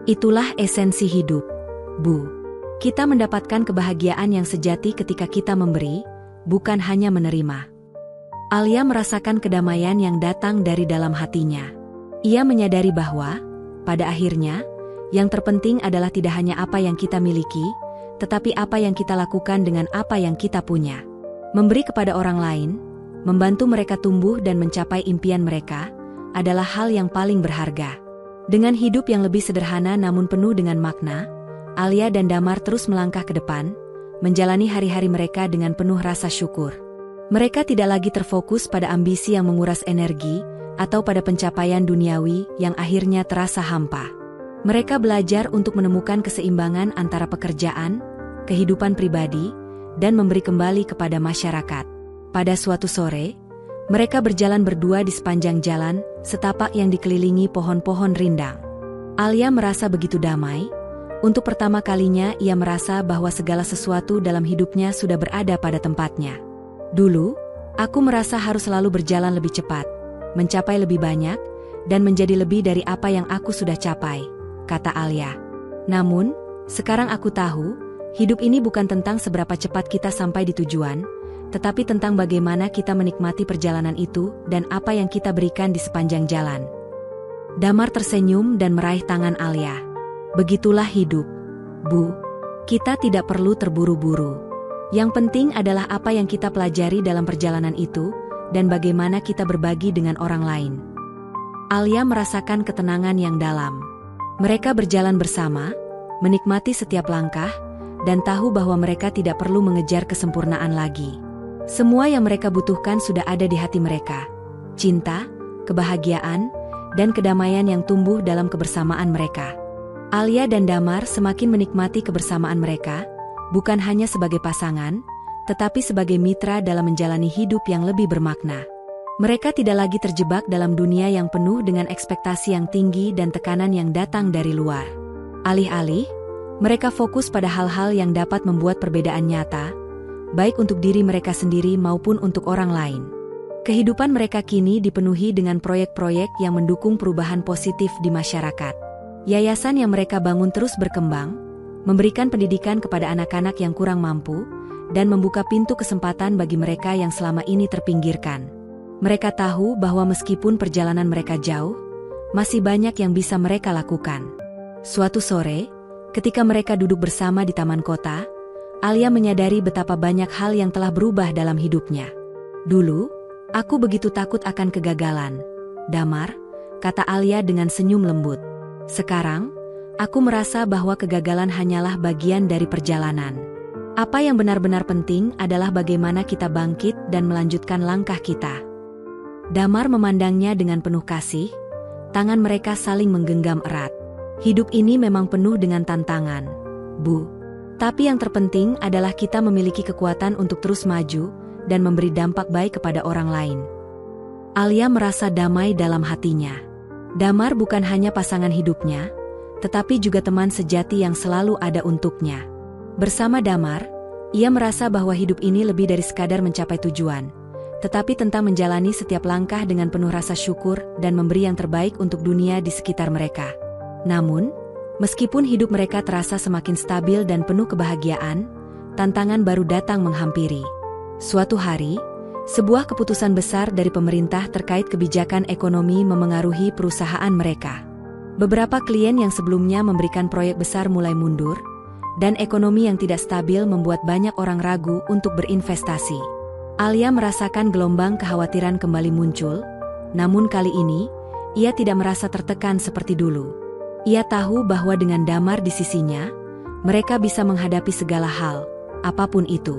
Itulah esensi hidup, Bu. Kita mendapatkan kebahagiaan yang sejati ketika kita memberi, bukan hanya menerima. Alia merasakan kedamaian yang datang dari dalam hatinya. Ia menyadari bahwa, pada akhirnya, yang terpenting adalah tidak hanya apa yang kita miliki, tetapi apa yang kita lakukan dengan apa yang kita punya. Memberi kepada orang lain, membantu mereka tumbuh dan mencapai impian mereka, adalah hal yang paling berharga. Dengan hidup yang lebih sederhana namun penuh dengan makna, Alia dan Damar terus melangkah ke depan, menjalani hari-hari mereka dengan penuh rasa syukur. Mereka tidak lagi terfokus pada ambisi yang menguras energi, atau pada pencapaian duniawi yang akhirnya terasa hampa. Mereka belajar untuk menemukan keseimbangan antara pekerjaan, kehidupan pribadi, dan memberi kembali kepada masyarakat. Pada suatu sore, mereka berjalan berdua di sepanjang jalan, setapak yang dikelilingi pohon-pohon rindang. Alia merasa begitu damai. Untuk pertama kalinya ia merasa bahwa segala sesuatu dalam hidupnya sudah berada pada tempatnya. Dulu, aku merasa harus selalu berjalan lebih cepat, mencapai lebih banyak, dan menjadi lebih dari apa yang aku sudah capai, kata Alia. Namun, sekarang aku tahu, hidup ini bukan tentang seberapa cepat kita sampai di tujuan, tetapi tentang bagaimana kita menikmati perjalanan itu dan apa yang kita berikan di sepanjang jalan. Damar tersenyum dan meraih tangan Alia. Begitulah hidup, Bu. Kita tidak perlu terburu-buru. Yang penting adalah apa yang kita pelajari dalam perjalanan itu, dan bagaimana kita berbagi dengan orang lain. Alia merasakan ketenangan yang dalam. Mereka berjalan bersama, menikmati setiap langkah, dan tahu bahwa mereka tidak perlu mengejar kesempurnaan lagi. Semua yang mereka butuhkan sudah ada di hati mereka. Cinta, kebahagiaan, dan kedamaian yang tumbuh dalam kebersamaan mereka. Alia dan Damar semakin menikmati kebersamaan mereka, bukan hanya sebagai pasangan, tetapi sebagai mitra dalam menjalani hidup yang lebih bermakna. Mereka tidak lagi terjebak dalam dunia yang penuh dengan ekspektasi yang tinggi dan tekanan yang datang dari luar. Alih-alih, mereka fokus pada hal-hal yang dapat membuat perbedaan nyata, baik untuk diri mereka sendiri maupun untuk orang lain. Kehidupan mereka kini dipenuhi dengan proyek-proyek yang mendukung perubahan positif di masyarakat. Yayasan yang mereka bangun terus berkembang, memberikan pendidikan kepada anak-anak yang kurang mampu, dan membuka pintu kesempatan bagi mereka yang selama ini terpinggirkan. Mereka tahu bahwa meskipun perjalanan mereka jauh, masih banyak yang bisa mereka lakukan. Suatu sore, ketika mereka duduk bersama di taman kota, Alia menyadari betapa banyak hal yang telah berubah dalam hidupnya. Dulu, aku begitu takut akan kegagalan, Damar, kata Alia dengan senyum lembut. Sekarang, aku merasa bahwa kegagalan hanyalah bagian dari perjalanan. Apa yang benar-benar penting adalah bagaimana kita bangkit dan melanjutkan langkah kita. Damar memandangnya dengan penuh kasih, Tangan mereka saling menggenggam erat. Hidup ini memang penuh dengan tantangan, Bu. Tapi yang terpenting adalah kita memiliki kekuatan untuk terus maju dan memberi dampak baik kepada orang lain. Alia merasa damai dalam hatinya. Damar bukan hanya pasangan hidupnya, tetapi juga teman sejati yang selalu ada untuknya. Bersama Damar, ia merasa bahwa hidup ini lebih dari sekadar mencapai tujuan, tetapi tentang menjalani setiap langkah dengan penuh rasa syukur dan memberi yang terbaik untuk dunia di sekitar mereka. Namun, meskipun hidup mereka terasa semakin stabil dan penuh kebahagiaan, tantangan baru datang menghampiri. Suatu hari, sebuah keputusan besar dari pemerintah terkait kebijakan ekonomi memengaruhi perusahaan mereka. Beberapa klien yang sebelumnya memberikan proyek besar mulai mundur, dan ekonomi yang tidak stabil membuat banyak orang ragu untuk berinvestasi. Alia merasakan gelombang kekhawatiran kembali muncul, namun kali ini, ia tidak merasa tertekan seperti dulu. Ia tahu bahwa dengan Damar di sisinya, mereka bisa menghadapi segala hal, apapun itu.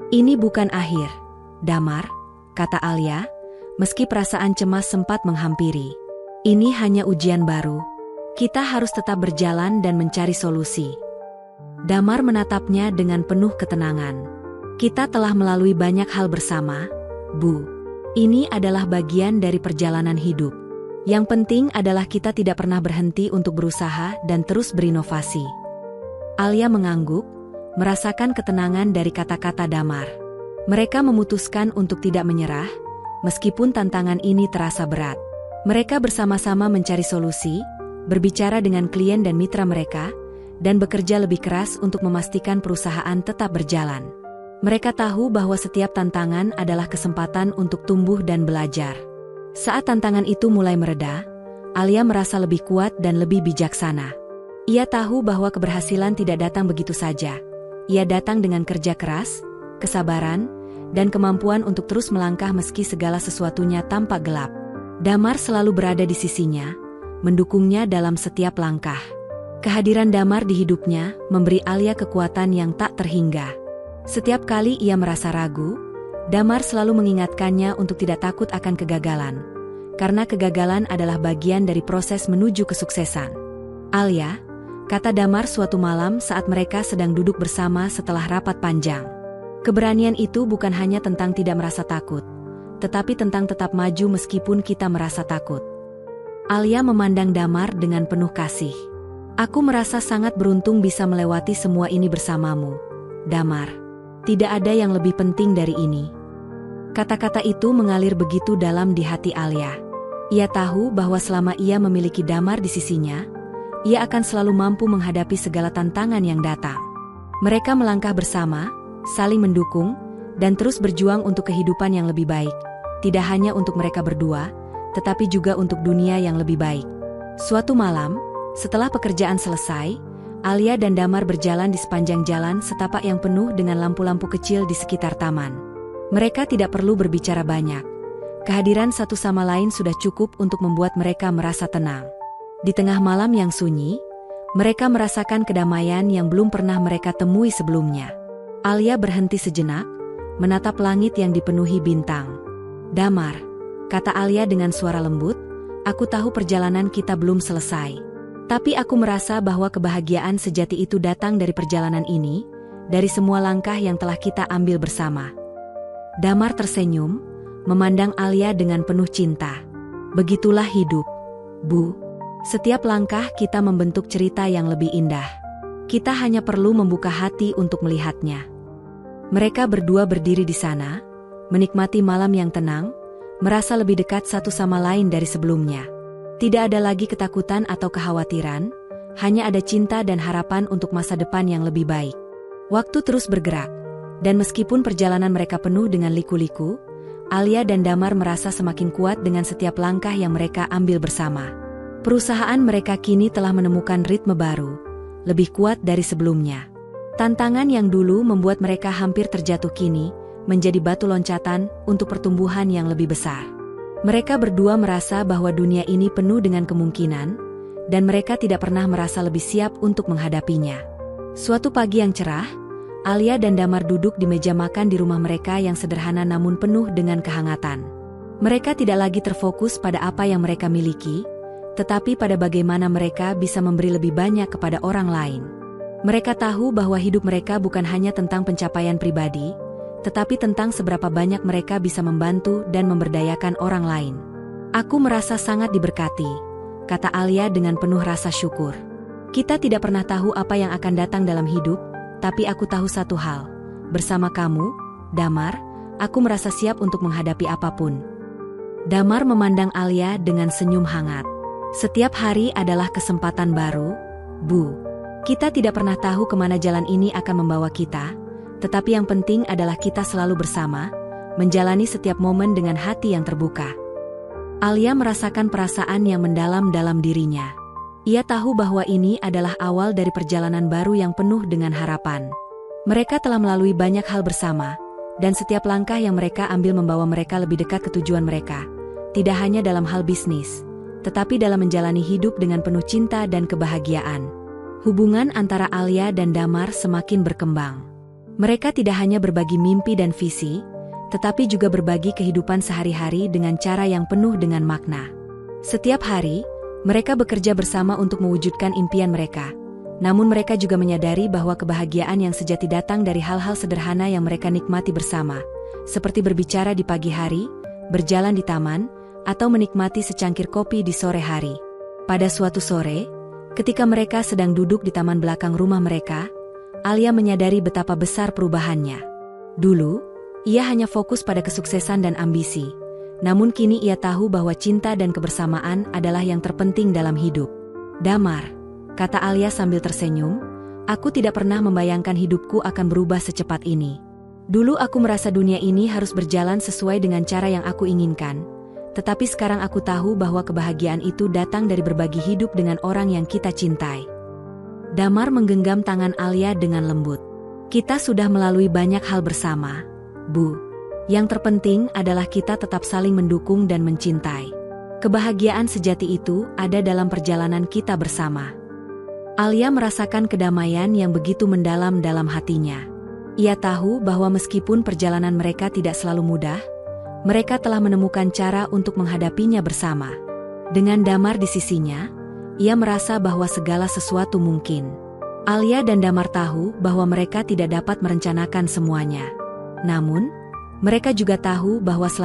Ini bukan akhir, Damar, kata Alia, meski perasaan cemas sempat menghampiri. Ini hanya ujian baru. Kita harus tetap berjalan dan mencari solusi. Damar menatapnya dengan penuh ketenangan. Kita telah melalui banyak hal bersama, Bu. Ini adalah bagian dari perjalanan hidup. Yang penting adalah kita tidak pernah berhenti untuk berusaha dan terus berinovasi. Alia mengangguk, merasakan ketenangan dari kata-kata Damar. Mereka memutuskan untuk tidak menyerah, meskipun tantangan ini terasa berat. Mereka bersama-sama mencari solusi, berbicara dengan klien dan mitra mereka, dan bekerja lebih keras untuk memastikan perusahaan tetap berjalan. Mereka tahu bahwa setiap tantangan adalah kesempatan untuk tumbuh dan belajar. Saat tantangan itu mulai mereda, Alia merasa lebih kuat dan lebih bijaksana. Ia tahu bahwa keberhasilan tidak datang begitu saja. Ia datang dengan kerja keras, kesabaran, dan kemampuan untuk terus melangkah meski segala sesuatunya tampak gelap. Damar selalu berada di sisinya, mendukungnya dalam setiap langkah. Kehadiran Damar di hidupnya memberi Alia kekuatan yang tak terhingga. Setiap kali ia merasa ragu, Damar selalu mengingatkannya untuk tidak takut akan kegagalan, karena kegagalan adalah bagian dari proses menuju kesuksesan. Alia, kata Damar suatu malam saat mereka sedang duduk bersama setelah rapat panjang. Keberanian itu bukan hanya tentang tidak merasa takut, tetapi tentang tetap maju meskipun kita merasa takut. Alia memandang Damar dengan penuh kasih. Aku merasa sangat beruntung bisa melewati semua ini bersamamu, Damar. Tidak ada yang lebih penting dari ini. Kata-kata itu mengalir begitu dalam di hati Alia. Ia tahu bahwa selama ia memiliki Damar di sisinya, ia akan selalu mampu menghadapi segala tantangan yang datang. Mereka melangkah bersama, saling mendukung, dan terus berjuang untuk kehidupan yang lebih baik. Tidak hanya untuk mereka berdua, tetapi juga untuk dunia yang lebih baik. Suatu malam, setelah pekerjaan selesai, Alia dan Damar berjalan di sepanjang jalan setapak yang penuh dengan lampu-lampu kecil di sekitar taman. Mereka tidak perlu berbicara banyak. Kehadiran satu sama lain sudah cukup untuk membuat mereka merasa tenang. Di tengah malam yang sunyi, mereka merasakan kedamaian yang belum pernah mereka temui sebelumnya. Alia berhenti sejenak, menatap langit yang dipenuhi bintang. Damar, kata Alia dengan suara lembut, aku tahu perjalanan kita belum selesai. Tapi aku merasa bahwa kebahagiaan sejati itu datang dari perjalanan ini, dari semua langkah yang telah kita ambil bersama. Damar tersenyum, memandang Alia dengan penuh cinta. Begitulah hidup, Bu. Setiap langkah kita membentuk cerita yang lebih indah. Kita hanya perlu membuka hati untuk melihatnya. Mereka berdua berdiri di sana, menikmati malam yang tenang, merasa lebih dekat satu sama lain dari sebelumnya. Tidak ada lagi ketakutan atau kekhawatiran, hanya ada cinta dan harapan untuk masa depan yang lebih baik. Waktu terus bergerak, dan meskipun perjalanan mereka penuh dengan liku-liku, Alia dan Damar merasa semakin kuat dengan setiap langkah yang mereka ambil bersama. Perusahaan mereka kini telah menemukan ritme baru, lebih kuat dari sebelumnya. Tantangan yang dulu membuat mereka hampir terjatuh kini, menjadi batu loncatan untuk pertumbuhan yang lebih besar. Mereka berdua merasa bahwa dunia ini penuh dengan kemungkinan, dan mereka tidak pernah merasa lebih siap untuk menghadapinya. Suatu pagi yang cerah, Alia dan Damar duduk di meja makan di rumah mereka yang sederhana namun penuh dengan kehangatan. Mereka tidak lagi terfokus pada apa yang mereka miliki, tetapi pada bagaimana mereka bisa memberi lebih banyak kepada orang lain. Mereka tahu bahwa hidup mereka bukan hanya tentang pencapaian pribadi, tetapi tentang seberapa banyak mereka bisa membantu dan memberdayakan orang lain. Aku merasa sangat diberkati, kata Alia dengan penuh rasa syukur. Kita tidak pernah tahu apa yang akan datang dalam hidup, tapi aku tahu satu hal. Bersama kamu, Damar, aku merasa siap untuk menghadapi apapun. Damar memandang Alia dengan senyum hangat. Setiap hari adalah kesempatan baru, Bu. Kita tidak pernah tahu kemana jalan ini akan membawa kita, tetapi yang penting adalah kita selalu bersama, menjalani setiap momen dengan hati yang terbuka. Alia merasakan perasaan yang mendalam dalam dirinya. Ia tahu bahwa ini adalah awal dari perjalanan baru yang penuh dengan harapan. Mereka telah melalui banyak hal bersama, dan setiap langkah yang mereka ambil membawa mereka lebih dekat ke tujuan mereka. Tidak hanya dalam hal bisnis, tetapi dalam menjalani hidup dengan penuh cinta dan kebahagiaan. Hubungan antara Alia dan Damar semakin berkembang. Mereka tidak hanya berbagi mimpi dan visi, tetapi juga berbagi kehidupan sehari-hari dengan cara yang penuh dengan makna. Setiap hari, mereka bekerja bersama untuk mewujudkan impian mereka. Namun mereka juga menyadari bahwa kebahagiaan yang sejati datang dari hal-hal sederhana yang mereka nikmati bersama, seperti berbicara di pagi hari, berjalan di taman, atau menikmati secangkir kopi di sore hari. Pada suatu sore, ketika mereka sedang duduk di taman belakang rumah mereka, Alia menyadari betapa besar perubahannya. Dulu, ia hanya fokus pada kesuksesan dan ambisi. Namun kini ia tahu bahwa cinta dan kebersamaan adalah yang terpenting dalam hidup. Damar, kata Alia sambil tersenyum, aku tidak pernah membayangkan hidupku akan berubah secepat ini. Dulu aku merasa dunia ini harus berjalan sesuai dengan cara yang aku inginkan. Tetapi sekarang aku tahu bahwa kebahagiaan itu datang dari berbagi hidup dengan orang yang kita cintai. Damar menggenggam tangan Alia dengan lembut. Kita sudah melalui banyak hal bersama, Bu. Yang terpenting adalah kita tetap saling mendukung dan mencintai. Kebahagiaan sejati itu ada dalam perjalanan kita bersama. Alia merasakan kedamaian yang begitu mendalam dalam hatinya. Ia tahu bahwa meskipun perjalanan mereka tidak selalu mudah, mereka telah menemukan cara untuk menghadapinya bersama. Dengan Damar di sisinya, ia merasa bahwa segala sesuatu mungkin. Alia dan Damar tahu bahwa mereka tidak dapat merencanakan semuanya. Namun, mereka juga tahu bahwa selama